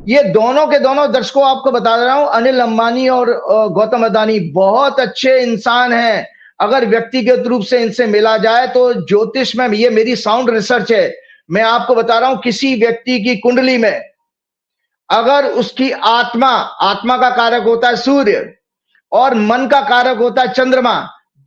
ये दोनों के दोनों दर्शकों आपको बता रहा हूं, अनिल अंबानी और गौतम अदानी बहुत अच्छे इंसान हैं। अगर व्यक्तिगत रूप से इनसे मिला जाए तो ज्योतिष में, ये मेरी साउंड रिसर्च है, मैं आपको बता रहा हूं, किसी व्यक्ति की कुंडली में अगर उसकी आत्मा, आत्मा का कारक होता है सूर्य और मन का कारक होता है चंद्रमा,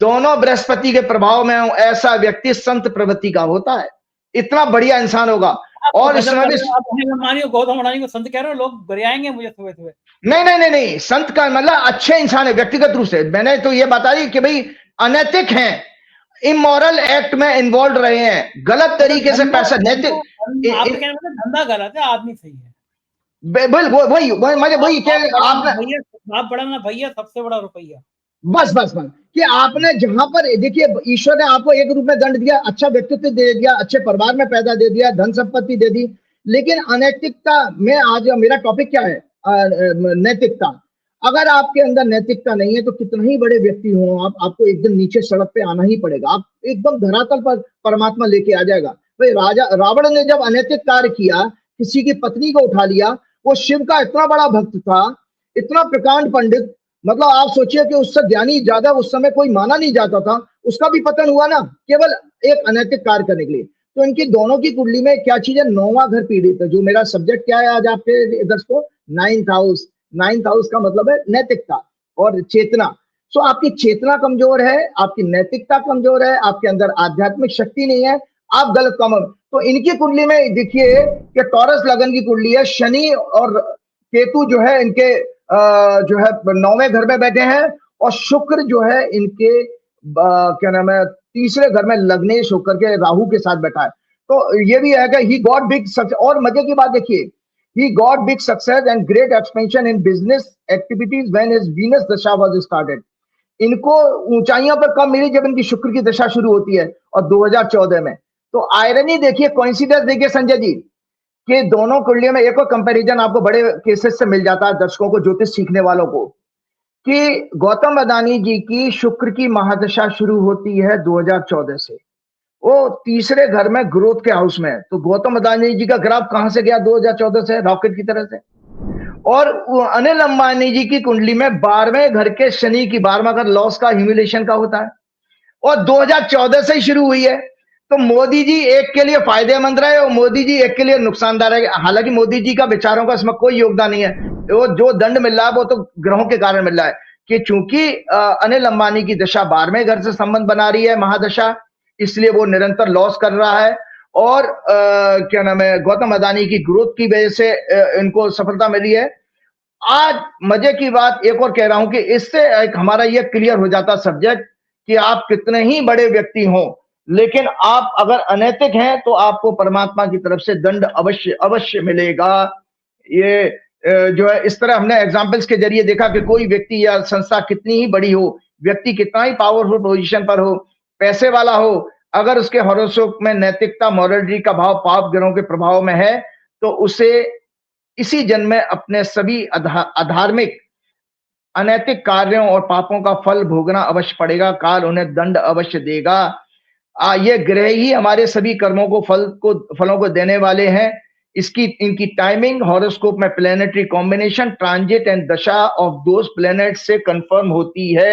दोनों बृहस्पति के प्रभाव में हो, ऐसा व्यक्ति संत प्रवृत्ति का होता है, इतना बढ़िया इंसान होगा। और इसमें भी गौतम अडानी को संत कह रहे हो, लोग गरियाएंगे मुझे सुबह सुबह। नहीं, संत का मतलब अच्छे इंसान है व्यक्तिगत रूप से। मैंने तो ये बताई कि भाई अनैतिक हैं, इमोरल एक्ट में इन्वॉल्व रहे हैं, गलत तरीके से पैसा, नैतिक, आपके कहने मतलब धंधा गलत है, आदमी सही है। वही वही क्या आपने, बाप बड़ा ना भैया, सबसे बड़ा रुपया। बस कि आपने जहां पर देखिए, ईश्वर ने आपको एक रूप में दंड दिया, अच्छा व्यक्तित्व दे दिया, अच्छे परिवार में पैदा दे दिया, धन संपत्ति दे दी, लेकिन अनैतिकता में, आज मेरा टॉपिक क्या है, नैतिकता। अगर आपके अंदर नैतिकता नहीं है तो कितना ही बड़े व्यक्ति हो आप, आपको एक दिन नीचे सड़क पे आना ही पड़ेगा, आप एकदम धरातल पर परमात्मा लेके आ जाएगा। भाई रावण ने जब अनैतिक कार्य किया, किसी की पत्नी को उठा लिया, वो शिव का इतना बड़ा भक्त था, इतना प्रकांड पंडित, मतलब आप सोचिए कि उससे ज्ञानी ज्यादा उस समय कोई माना नहीं जाता था, उसका भी पतन हुआ ना, केवल एक अनैतिक कार्य करने के लिए। तो इनकी दोनों की कुंडली में क्या चीज है, 9वां घर पीड़ित है। जो मेरा सब्जेक्ट क्या है आज आपके दर्शकों, 9th हाउस। 9th हाउस का मतलब है नैतिकता और चेतना। सो आपकी चेतना कमजोर है, आपकी नैतिकता कमजोर है, आपके अंदर आध्यात्मिक शक्ति नहीं है, आप गलत काम। तो इनकी कुंडली में देखिए कि टॉरस लगन की कुंडली है, शनि और केतु जो है इनके जो है 9वें घर में बैठे हैं, और शुक्र जो है इनके क्या नाम है, तीसरे घर में लग्नेश होकर के राहु के साथ बैठा है। तो ये भी है कि ही गॉट बिग सक्सेस। और मजे की बात देखिए, he got big success and great expansion in business activities when his Venus दशा was started। इनको ऊंचाइयों पर कब मिली, जब इनकी शुक्र की दशा शुरू होती है, और 2014 में। तो आयरनी देखिए, कोइंसिडेंस देखिए संजय जी, कि दोनों कुंडलियों में एक और कंपैरिजन आपको बड़े केसेस से मिल जाता है दर्शकों को, ज्योतिष सीखने वालों को, कि गौतम अडानी जी की शुक्र की महादशा शुरू होती है 2014 से, वो तीसरे घर में ग्रोथ के हाउस में। तो गौतम अडानी जी का ग्राफ कहां से गया 2014 से, रॉकेट की तरह से। और अनिल अंबानी जी की कुंडली में 12वें घर के शनि की 12वां घर लॉस का, ह्यूमिलेशन का होता है, और 2014 से ही शुरू हुई है। तो मोदी जी एक के लिए फायदेमंद रहे और मोदी जी एक के लिए नुकसानदार है। हालांकि मोदी जी का विचारों का इसमें कोई योगदान नहीं है, वो जो दंड मिल रहा है वो तो ग्रहों के कारण मिल रहा है, कि चूंकि अनिल अंबानी की दशा 12वें घर से संबंध बना रही है, महादशा, इसलिए वो निरंतर लॉस कर रहा है। और क्या नाम है, गौतम अडानी की ग्रोथ की वजह से इनको सफलता मिली है। आज मजे की बात एक और कह रहा हूं कि इससे एक हमारा ये क्लियर हो जाता सब्जेक्ट, कि आप कितने ही बड़े व्यक्ति हों, लेकिन आप अगर अनैतिक हैं तो आपको परमात्मा की तरफ से दंड अवश्य अवश्य मिलेगा। ये जो है, इस तरह हमने एग्जाम्पल्स के जरिए देखा कि कोई व्यक्ति या संस्था कितनी ही बड़ी हो, व्यक्ति कितना ही पावरफुल पोजीशन पर हो, पैसे वाला हो, अगर उसके हॉरोस्कोप में नैतिकता, मॉरलिटी का भाव पाप ग्रहों के प्रभाव में है, तो उसे इसी जन्म में अपने सभी अधार्मिक अनैतिक कार्यों और पापों का फल भोगना अवश्य पड़ेगा। काल उन्हें दंड अवश्य देगा। ये ग्रह ही हमारे सभी कर्मों को फलों को देने वाले हैं। इनकी टाइमिंग हॉरोस्कोप में प्लेनेटरी कॉम्बिनेशन, ट्रांजिट एंड दशा ऑफ दोस प्लेनेट से कंफर्म होती है।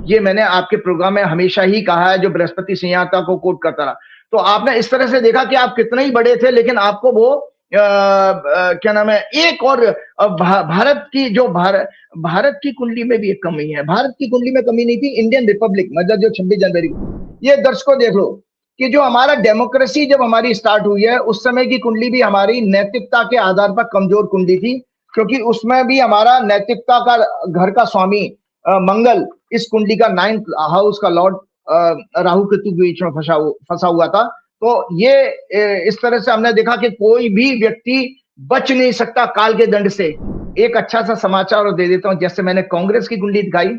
ये मैंने आपके प्रोग्राम में हमेशा ही कहा है, जो बृहस्पति संहिता को कोट करता रहा। तो आपने इस तरह से देखा कि आप कितने ही बड़े थे, लेकिन आपको वो क्या नाम है, एक और भारत की कुंडली में भी एक कमी है। भारत की कुंडली में कमी नहीं थी, इंडियन रिपब्लिक, मतलब जो 26 जनवरी को, ये दर्शकों देख लो कि जो हमारा डेमोक्रेसी जब हमारी स्टार्ट हुई है, उस समय की कुंडली भी हमारी नैतिकता के आधार पर कमजोर कुंडली थी, क्योंकि उसमें भी हमारा नैतिकता का घर का स्वामी मंगल इस कुंडली का 9th हाउस का लॉर्ड राहु केतु के बीच में फंसा हुआ था। तो ये इस तरह से हमने देखा कि कोई भी व्यक्ति बच नहीं सकता काल के दंड से। एक अच्छा सा समाचार दे देता हूं, जैसे मैंने कांग्रेस की कुंडली दिखाई,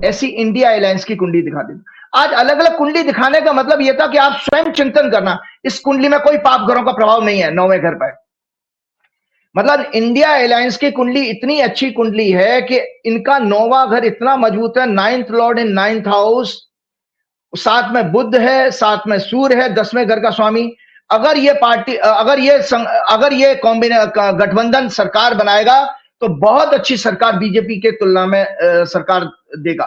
ऐसी इंडिया अलायंस की कुंडली दिखा दी। आज अलग अलग कुंडली दिखाने का मतलब यह था कि आप स्वयं चिंतन करना, इस कुंडली में कोई पाप ग्रहों का प्रभाव नहीं है 9वें घर पर। मतलब इंडिया अलायंस की कुंडली इतनी अच्छी कुंडली है कि इनका 9वां घर इतना मजबूत है, 9th लॉर्ड इन 9th हाउस, साथ में बुध है, साथ में सूर्य है, 10वें घर का स्वामी। अगर ये पार्टी, अगर ये गठबंधन सरकार बनाएगा तो बहुत अच्छी सरकार बीजेपी के तुलना में सरकार देगा।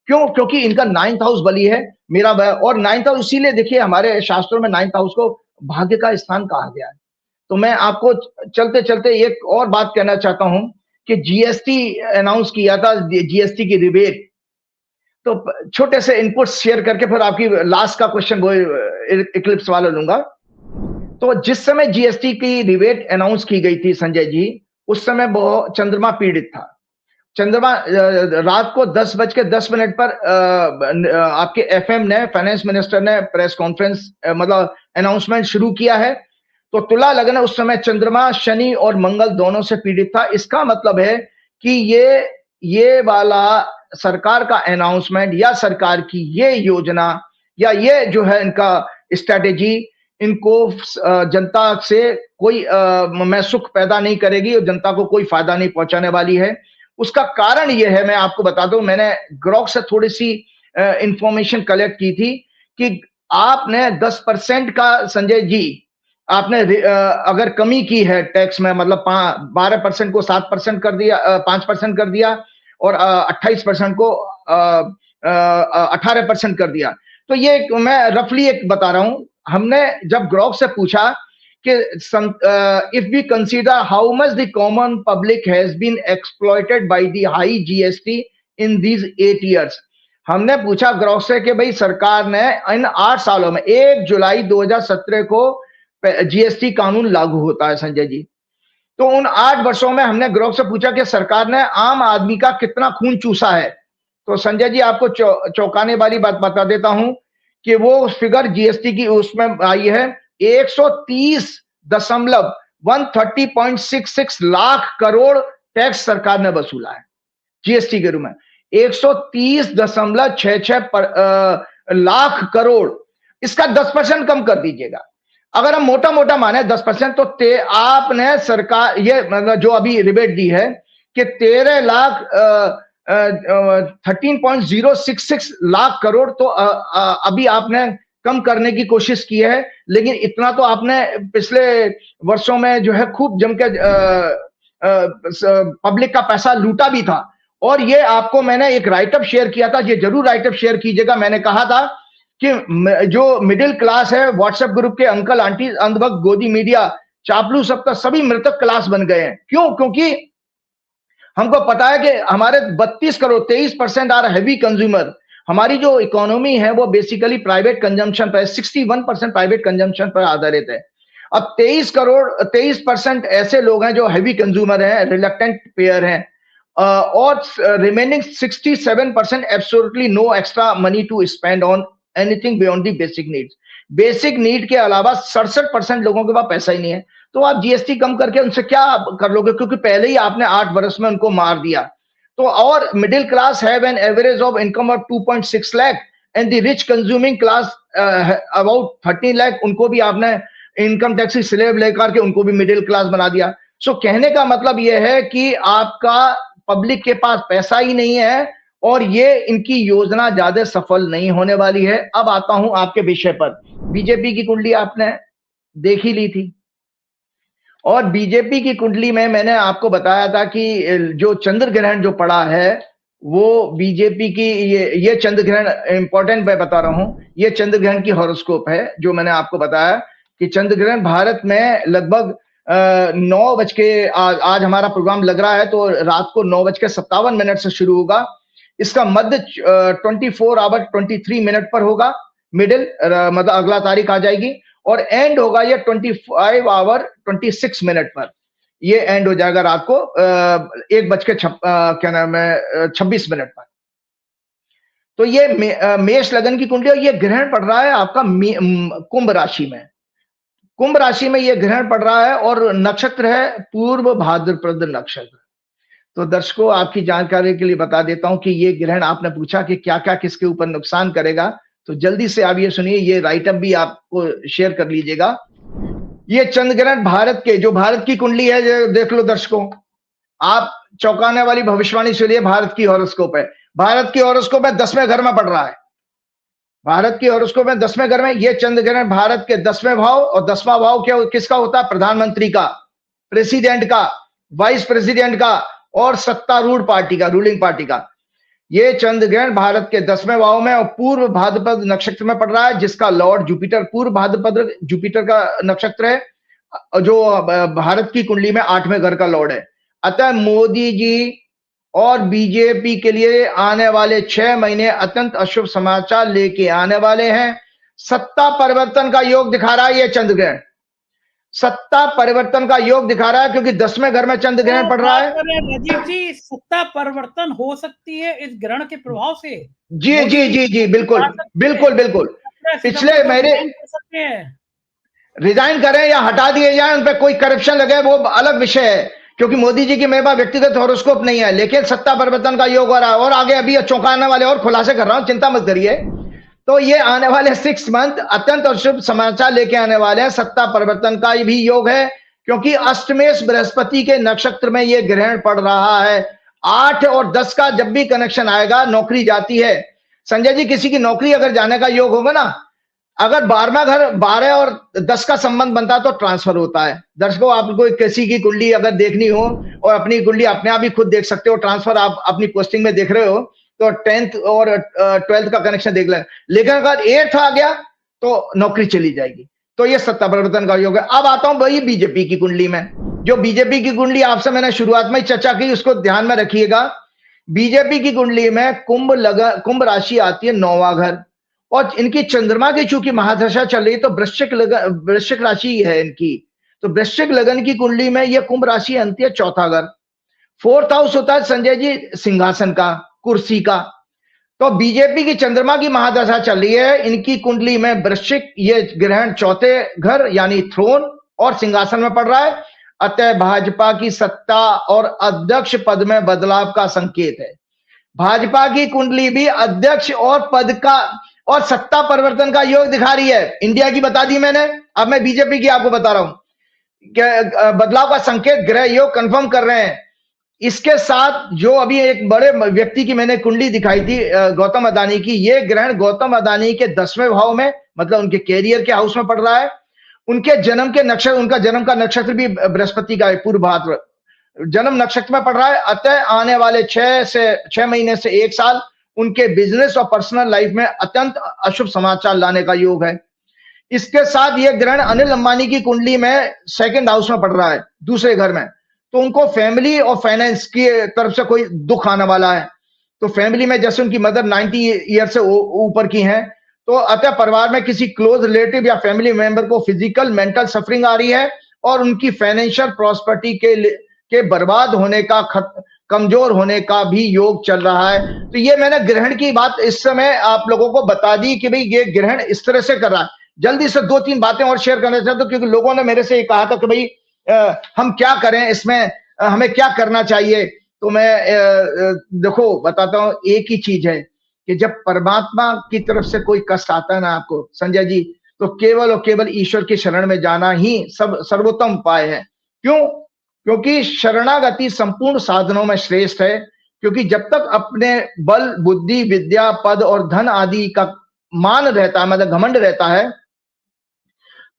क्यों? क्योंकि इनका 9th हाउस बली है, मेरा और 9th हाउस, इसीलिए देखिए हमारे शास्त्रों में 9th हाउस को भाग्य का स्थान कहा गया है। तो मैं आपको चलते चलते एक और बात कहना चाहता हूं कि जीएसटी अनाउंस किया था, जीएसटी की रिबेट। तो छोटे से इनपुट शेयर करके फिर आपकी लास्ट का क्वेश्चन वो इक्लिप्स वाला लूंगा। तो जिस समय जीएसटी की रिबेट अनाउंस की गई थी संजय जी, उस समय वो चंद्रमा पीड़ित था। चंद्रमा रात को 10:10 पर आपके एफएम ने, फाइनेंस मिनिस्टर ने प्रेस कॉन्फ्रेंस मतलब अनाउंसमेंट शुरू किया है। तो तुला लग्न उस समय चंद्रमा शनि और मंगल दोनों से पीड़ित था। इसका मतलब है कि ये वाला सरकार का अनाउंसमेंट या सरकार की ये योजना या ये जो है इनका स्ट्रेटेजी, इनको जनता से कोई मैं सुख पैदा नहीं करेगी और जनता को कोई फायदा नहीं पहुंचाने वाली है। उसका कारण यह है, मैं आपको बता दूं, मैंने ग्रोक से थोड़ी सी इंफॉर्मेशन कलेक्ट की थी कि आपने 10% का संजय जी आपने अगर कमी की है टैक्स में, मतलब 12% को 7% कर दिया, 5% कर दिया और 28% को 18% कर दिया। तो ये मैं रफली एक बता रहा हूं। हमने जब ग्रोक से पूछा कि if we consider how much the common public has been exploited by the high GST in these 8 years, हमने पूछा ग्रोक से कि भाई सरकार ने इन 8 सालों में 1 जुलाई 2017 को जीएसटी कानून लागू होता है संजय जी। तो उन 8 वर्षों में हमने ग्रोक से पूछा कि सरकार ने आम आदमी का कितना खून चूसा है। तो संजय जी आपको चौंकाने वाली बात बता देता हूं कि वो फिगर जीएसटी की उसमें आई है 130.66 लाख करोड़ टैक्स सरकार ने वसूला है जीएसटी के रूप में। 130.66 लाख करोड़, इसका 10% कम कर दीजिएगा। अगर हम मोटा मोटा माने 10%, तो आपने सरकार ये मतलब जो अभी रिबेट दी है कि 13.066 लाख करोड़, तो अभी आपने कम करने की कोशिश की है, लेकिन इतना तो आपने पिछले वर्षों में जो है खूब जम के पब्लिक का पैसा लूटा भी था। और ये आपको मैंने एक राइटअप शेयर किया था, ये जरूर राइटअप शेयर कीजिएगा। मैंने कहा था कि जो मिडिल क्लास है, व्हाट्सएप ग्रुप के अंकल आंटी, अंधभक्त, गोदी मीडिया, चापलूस, सब का सभी मृतक क्लास बन गए हैं। क्यों? क्योंकि हमको पता है कि हमारे 32 करोड़ 23% आर हैवी कंज्यूमर। हमारी जो इकोनॉमी है वो बेसिकली प्राइवेट कंजम्पशन पर, 61% प्राइवेट कंजम्पशन पर आधारित है। अब 23% ऐसे लोग हैं जो हैवी कंज्यूमर हैं, रिलक्टेंट पेयर हैं, और remaining 67% absolutely no extra money to spend on anything beyond the basic needs. Basic need के अलावा 67% लोगों के पास पैसा ही नहीं है। तो आप जीएसटी कम करके उनसे क्या कर लोगे? क्योंकि पहले ही आपने 8 वर्ष में उनको मार दिया। तो और middle class have an average of income of 2.6 lakh and the rich consuming class about 13 lakh, उनको भी आपने इनकम टैक्स की स्लैब लेकर के उनको भी मिडिल क्लास बना दिया। सो कहने का मतलब यह है कि आपका पब्लिक के पास पैसा ही नहीं है और ये इनकी योजना ज्यादा सफल नहीं होने वाली है। अब आता हूं आपके विषय पर। बीजेपी की कुंडली आपने देख ही ली थी, और बीजेपी की कुंडली में मैंने आपको बताया था कि जो चंद्र ग्रहण जो पड़ा है वो बीजेपी की ये चंद्र ग्रहण इंपॉर्टेंट मैं बता रहा हूं, ये चंद्र ग्रहण की हॉरोस्कोप है जो मैंने आपको बताया कि चंद्र ग्रहण भारत में लगभग 9 बज के, आज हमारा प्रोग्राम लग रहा है तो रात को 9:57 से शुरू होगा। इसका मध्य 24 आवर 23 मिनट पर होगा, मिडिल मतलब अगला तारीख आ जाएगी, और एंड होगा ये 25 आवर 26 मिनट पर, ये एंड हो जाएगा रात को 1:26 पर। तो ये मेष लगन की कुंडली, और ये ग्रहण पड़ रहा है आपका कुंभ राशि में। कुंभ राशि में ये ग्रहण पड़ रहा है और नक्षत्र है पूर्व भाद्रपद नक्षत्र। तो दर्शकों आपकी जानकारी के लिए बता देता हूं कि ये ग्रहण, आपने पूछा कि क्या क्या किसके ऊपर नुकसान करेगा, तो जल्दी से आप ये सुनिए, ये राइटअप भी आपको शेयर कर लीजिएगा। ये चंद्र ग्रहण भारत के, जो भारत की कुंडली है, देख लो दर्शकों, आप चौंकाने वाली भविष्यवाणी सुनिए। भारत की हॉरोस्कोप है, भारत की हॉरोस्कोप में 10वें घर में पड़ रहा है। भारत की हॉरोस्कोप में 10वें घर में ये चंद्र ग्रहण भारत के 10वें भाव, और 10वां भाव क्या किसका होता है? प्रधानमंत्री का, प्रेसिडेंट का, वाइस प्रेसिडेंट का और सत्तारूढ़ पार्टी का, रूलिंग पार्टी का। ये चंद्र ग्रहण भारत के 10वें भाव में और पूर्व भाद्रपद नक्षत्र में पड़ रहा है, जिसका लॉर्ड जुपिटर पूर्व भाद्रपद जुपिटर का नक्षत्र है, जो भारत की कुंडली में 8वें घर का लॉर्ड है। अतः मोदी जी और बीजेपी के लिए आने वाले 6 महीने अत्यंत अशुभ समाचार लेके आने वाले हैं। सत्ता परिवर्तन का योग दिखा रहा है ये चंद्र ग्रहण, सत्ता परिवर्तन का योग दिखा रहा है, क्योंकि 10वें घर में चंद्र ग्रहण पड़ रहा है। राजीव जी, सत्ता परिवर्तन हो सकती है इस ग्रहण के प्रभाव से? जी जी जी जी, बिल्कुल बिल्कुल बिल्कुल। पिछले महीने रिजाइन करें या हटा दिए जाए, उन पर कोई करप्शन लगे, वो अलग विषय है, क्योंकि मोदी जी की मेरे पास व्यक्तिगत हॉरोस्कोप नहीं है, लेकिन सत्ता परिवर्तन का योग हो रहा है। और आगे अभी चौंकाने वाले और खुलासे कर रहा हूं, चिंता मत करिए। तो ये आने वाले 6 मंथ अत्यंत अशुभ समाचार लेके आने वाले हैं। सत्ता परिवर्तन का भी योग है, क्योंकि अष्टमेश बृहस्पति के नक्षत्र में ये ग्रहण पड़ रहा है। 8 और 10 का जब भी कनेक्शन आएगा, नौकरी जाती है। संजय जी, किसी की नौकरी अगर जाने का योग होगा ना, अगर 12वां घर 12 और 10 का संबंध बनता है तो ट्रांसफर होता है। दर्शकों, आपको किसी की कुंडली अगर देखनी हो, और अपनी कुंडली अपने आप ही खुद देख सकते हो, ट्रांसफर आप अपनी पोस्टिंग में देख रहे हो तो 10th और 12th का कनेक्शन देख लें। लेकिन अगर 8th आ गया तो नौकरी चली जाएगी। तो ये सत्ता परिवर्तन का योग है। अब आता हूं वही बीजेपी की कुंडली में। जो बीजेपी की कुंडली आपसे मैंने शुरुआत में चर्चा की, उसको ध्यान में रखिएगा। बीजेपी की कुंडली में कुंभ राशि आती है 9वां घर, और इनकी चंद्रमा की चूंकि महादशा चल रही है, तो वृश्चिक राशि है इनकी। तो वृश्चिक लगन की कुंडली में यह कुंभ राशि आती है 4था घर। 4th हाउस होता है संजय जी सिंहासन का, कुर्सी का। तो बीजेपी की चंद्रमा की महादशा चल रही है, इनकी कुंडली में वृश्चिक ये ग्रहण 4थे घर यानी थ्रोन और सिंहासन में पड़ रहा है। अतः भाजपा की सत्ता और अध्यक्ष पद में बदलाव का संकेत है। भाजपा की कुंडली भी अध्यक्ष और पद का और सत्ता परिवर्तन का योग दिखा रही है। इंडिया की बता दी मैंने, अब मैं बीजेपी की आपको बता रहा हूं कि बदलाव का संकेत ग्रह योग कंफर्म कर रहे हैं। इसके साथ जो अभी एक बड़े व्यक्ति की मैंने कुंडली दिखाई थी, गौतम अदानी की, ये ग्रहण गौतम अदानी के 10वें भाव में, मतलब उनके कैरियर के हाउस में पड़ रहा है। उनके जन्म के नक्षत्र, उनका जन्म का नक्षत्र भी बृहस्पति का है, पूर्व भाद्र जन्म नक्षत्र में पड़ रहा है। अतः आने वाले 6 महीने से 1 साल उनके बिजनेस और पर्सनल लाइफ में अत्यंत अशुभ समाचार लाने का योग है। इसके साथ यह ग्रहण अनिल अंबानी की कुंडली में 2nd हाउस में पड़ रहा है, दूसरे घर में। तो उनको फैमिली और फाइनेंस की तरफ से कोई दुख आने वाला है। तो फैमिली में जैसे उनकी मदर 90 ईयर से ऊपर की हैं, तो अतः परिवार में किसी क्लोज रिलेटिव या फैमिली मेंबर को फिजिकल मेंटल सफरिंग आ रही है, और उनकी फाइनेंशियल प्रॉस्पेरिटी के बर्बाद होने का, कमजोर होने का भी योग चल रहा है। तो ये मैंने ग्रहण की बात इस समय आप लोगों को बता दी कि भाई ये ग्रहण इस तरह से कर रहा है। जल्दी से 2-3 बातें और शेयर करना चाहता हूं, क्योंकि लोगों ने मेरे से ये कहा था कि भाई हम क्या करें इसमें, हमें क्या करना चाहिए। तो मैं देखो बताता हूं, एक ही चीज है कि जब परमात्मा की तरफ से कोई कष्ट आता है ना आपको संजय जी, तो केवल और केवल ईश्वर की शरण में जाना ही सर्वोत्तम उपाय है। क्यों? क्योंकि शरणागति संपूर्ण साधनों में श्रेष्ठ है। क्योंकि जब तक अपने बल, बुद्धि, विद्या, पद और धन आदि का मान रहता है, मतलब घमंड रहता है,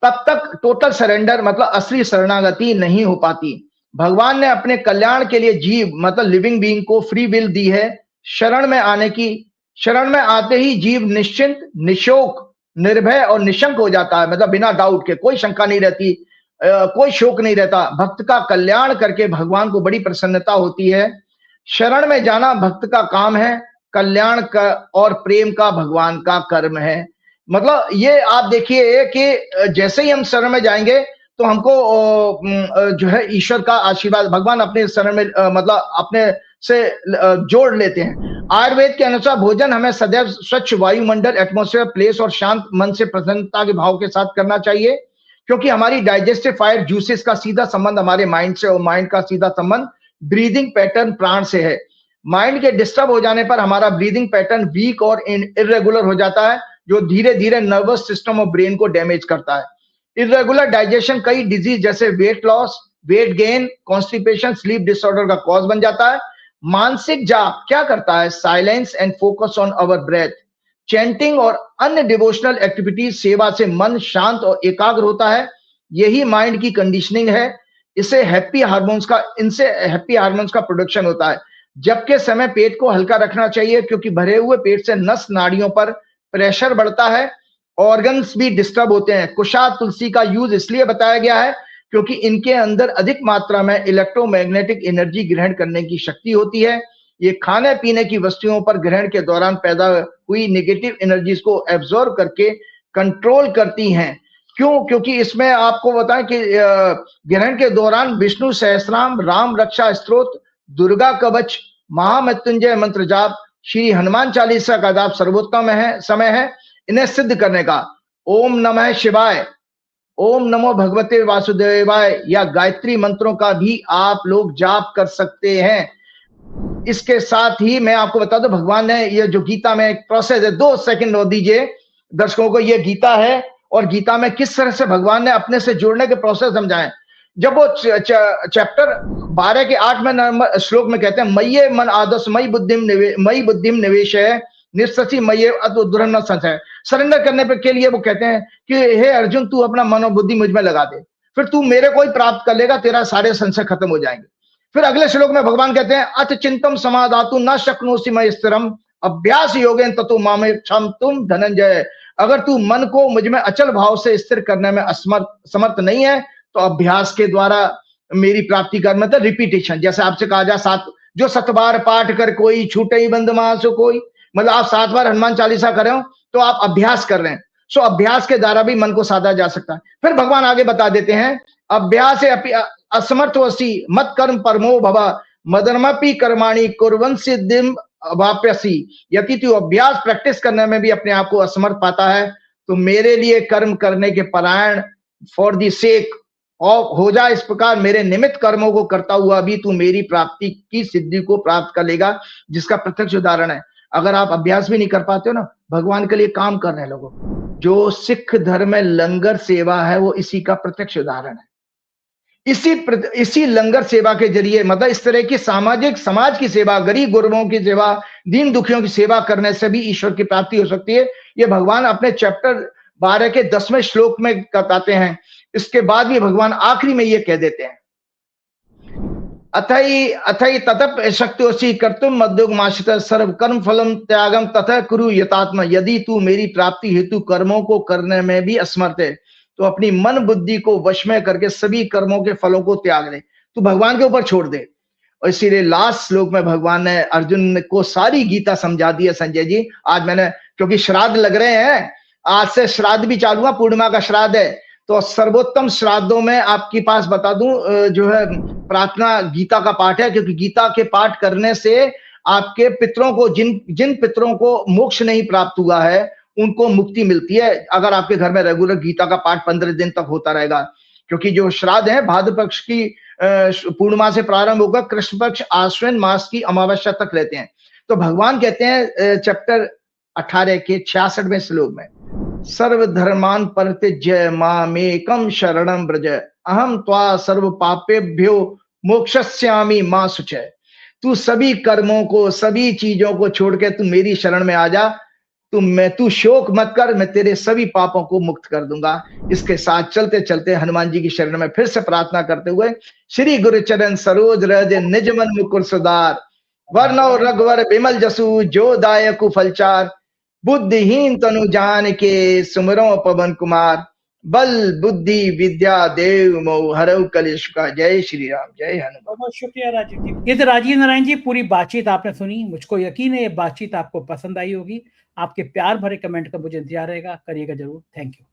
तब तक टोटल सरेंडर मतलब असली शरणागति नहीं हो पाती। भगवान ने अपने कल्याण के लिए जीव मतलब लिविंग बीइंग को फ्री विल दी है शरण में आने की। शरण में आते ही जीव निश्चिंत, निशोक, निर्भय और निशंक हो जाता है, मतलब बिना डाउट के, कोई शंका नहीं रहती, कोई शोक नहीं रहता। भक्त का कल्याण करके भगवान को बड़ी प्रसन्नता होती है। शरण में जाना भक्त का काम है, कल्याण का और प्रेम का भगवान का कर्म है। मतलब ये आप देखिए कि जैसे ही हम शरण में जाएंगे तो हमको जो है ईश्वर का आशीर्वाद भगवान अपने शरण में मतलब अपने से जोड़ लेते हैं। आयुर्वेद के अनुसार भोजन हमें सदैव स्वच्छ वायुमंडल, एटमॉस्फेयर, प्लेस और शांत मन से प्रसन्नता के भाव के साथ करना चाहिए, क्योंकि हमारी डाइजेस्टिव फायर जूसेस का सीधा संबंध हमारे माइंड से, और माइंड का सीधा संबंध ब्रीदिंग पैटर्न प्राण से है। माइंड के डिस्टर्ब हो जाने पर हमारा ब्रीदिंग पैटर्न वीक और इरेगुलर हो जाता है, जो धीरे धीरे नर्वस सिस्टम और ब्रेन को डैमेज करता है। इरेगुलर डाइजेशन कई डिजीज जैसे weight loss, weight gain, constipation, sleep disorder का कॉज बन जाता है। मानसिक जाप क्या करता है? Silence and focus on our breath, chanting और अन्य डिवोशनल एक्टिविटीज, सेवा से मन शांत और एकाग्र होता है। यही माइंड की कंडीशनिंग है। इनसे हैप्पी हार्मोन्स का प्रोडक्शन होता है। जब के समय पेट को हल्का रखना चाहिए, क्योंकि भरे हुए पेट से नस नाड़ियों पर प्रेशर बढ़ता है, ऑर्गन्स भी डिस्टर्ब होते हैं। कुशा तुलसी का यूज इसलिए बताया गया है क्योंकि इनके अंदर अधिक मात्रा में इलेक्ट्रोमैग्नेटिक एनर्जी ग्रहण करने की शक्ति होती है। ये खाने पीने की वस्तुओं पर ग्रहण के दौरान पैदा हुई नेगेटिव एनर्जीज को एब्जॉर्ब करके कंट्रोल करती हैं। क्यों? क्योंकि इसमें आपको बताएं कि ग्रहण के दौरान विष्णु सहस्रनाम, राम रक्षा स्तोत्र, दुर्गा कवच, महामृत्युंजय मंत्र जाप, श्री हनुमान चालीसा का जाप सर्वोत्तम है समय है इन्हें सिद्ध करने का। ओम नमः शिवाय, ओम नमो भगवते वासुदेवाय या गायत्री मंत्रों का भी आप लोग जाप कर सकते हैं। इसके साथ ही मैं आपको बता दूं, भगवान ने ये जो गीता में एक प्रोसेस है, 2 सेकंड रो दीजिए दर्शकों को, ये गीता है और गीता में किस तरह से भगवान ने अपने से जुड़ने के प्रोसेस समझाए। जब वो चैप्टर 12 के 8 श्लोक में कहते हैं, मय्ये मन आदर्श मई बुद्धिम निवेश है निश्चि मय्ये अद्भुत संशय। सरेंडर करने के लिए वो कहते हैं कि हे अर्जुन, तू अपना मनोबुद्धि मुझ में लगा दे, फिर तू मेरे को ही प्राप्त कर लेगा, तेरा सारे संशय खत्म हो जाएंगे। फिर अगले श्लोक में भगवान कहते हैं, अथ चिंतम समाधातु न शक्नोसि मयि स्थिरम अभ्यास योगेन ततो मामेक्षम तुम धनंजय। अगर तू मन को मुझ में अचल भाव से स्थिर करने में समर्थ नहीं है तो अभ्यास के द्वारा मेरी प्राप्ति कर, मतलब रिपीटेशन, जैसे आपसे कहा जाए जो 7 बार पाठ कर कोई छूटे ही बंद मासो कोई, मतलब आप 7 बार हनुमान चालीसा कर रहे हो तो आप अभ्यास कर रहे हैं। सो अभ्यास के द्वारा भी मन को साधा जा सकता है। फिर भगवान आगे बता देते हैं, अभ्यास असमर्थोसी मत कर्म परमो भव मदनमपि कर्माणि कुर्वन् सिद्धिम वाप्यसी। यदि तू अभ्यास प्रैक्टिस करने में भी अपने आप को असमर्थ पाता है तो मेरे लिए कर्म करने के परायण फॉर द सेक और हो जा, इस प्रकार मेरे निमित्त कर्मों को करता हुआ भी तू मेरी प्राप्ति की सिद्धि को प्राप्त कर लेगा, जिसका प्रत्यक्ष उदाहरण है। अगर आप अभ्यास भी नहीं कर पाते हो ना, भगवान के लिए काम कर रहे हैं लोगों, जो सिख धर्म में लंगर सेवा है वो इसी का प्रत्यक्ष उदाहरण है। इसी लंगर सेवा के जरिए, मतलब इस तरह की सामाजिक समाज की सेवा, गरीब गुरबों की सेवा, दीन दुखियों की सेवा करने से भी ईश्वर की प्राप्ति हो सकती है। ये भगवान अपने चैप्टर 12 के 10वें श्लोक में बताते हैं। इसके बाद भी भगवान आखिरी में ये कह देते हैं, अथई ततप शक्तियोसी कर्तुम मद्युगमाश्रित सर्व कर्म फलम त्यागम तथा कुरु यतात्मा। यदि तू मेरी प्राप्ति हेतु कर्मों को करने में भी असमर्थ है तो अपनी मन बुद्धि को वश में करके सभी कर्मों के फलों को त्याग दे, तू भगवान के ऊपर छोड़ दे। और इसीलिए लास्ट श्लोक में भगवान ने अर्जुन को सारी गीता समझा दी है। संजय जी, आज मैंने, क्योंकि श्राद्ध लग रहे हैं, आज से श्राद्ध भी चालू हुआ, पूर्णिमा का श्राद्ध है, तो सर्वोत्तम श्राद्धों में आपके पास बता दूं जो है प्रार्थना गीता का पाठ है, क्योंकि गीता के पाठ करने से आपके पितरों को, जिन पितरों को मोक्ष नहीं प्राप्त हुआ है उनको मुक्ति मिलती है, अगर आपके घर में रेगुलर गीता का पाठ 15 दिन तक होता रहेगा। क्योंकि जो श्राद्ध है भाद्र पक्ष की पूर्णिमा से प्रारंभ होकर कृष्ण पक्ष आश्विन मास की अमावस्या तक रहते हैं। तो भगवान कहते हैं चैप्टर 18 के 66वें श्लोक में, सर्वधर्मान परित्यज्य मामेकं शरणं व्रज अहम त्वा सर्व पापेभ्यो मोक्षस्यामि मा शुचय। तू सभी कर्मों को, सभी चीजों को छोड़ के तू मेरी शरण में आ जा, तू शोक मत कर, मैं तेरे सभी पापों को मुक्त कर दूंगा। इसके साथ चलते चलते हनुमान जी की शरण में फिर से प्रार्थना करते हुए, श्री गुरु चरण सरोज रज निज मन मुकुर सुधार, वर्णो रघुवर विमल जसु जो दायकु फलचार, बुद्धिहीन तनु जान के सुमरो पवन कुमार, बल बुद्धि विद्या देव मोह हरऊ कलेश का। जय श्री राम, जय हनुमान। बहुत शुक्रिया राजीव जी। ये तो राजीव नारायण जी, पूरी बातचीत आपने सुनी, मुझको यकीन है ये बातचीत आपको पसंद आई होगी। आपके प्यार भरे कमेंट का मुझे इंतजार रहेगा, करिएगा जरूर। Thank you.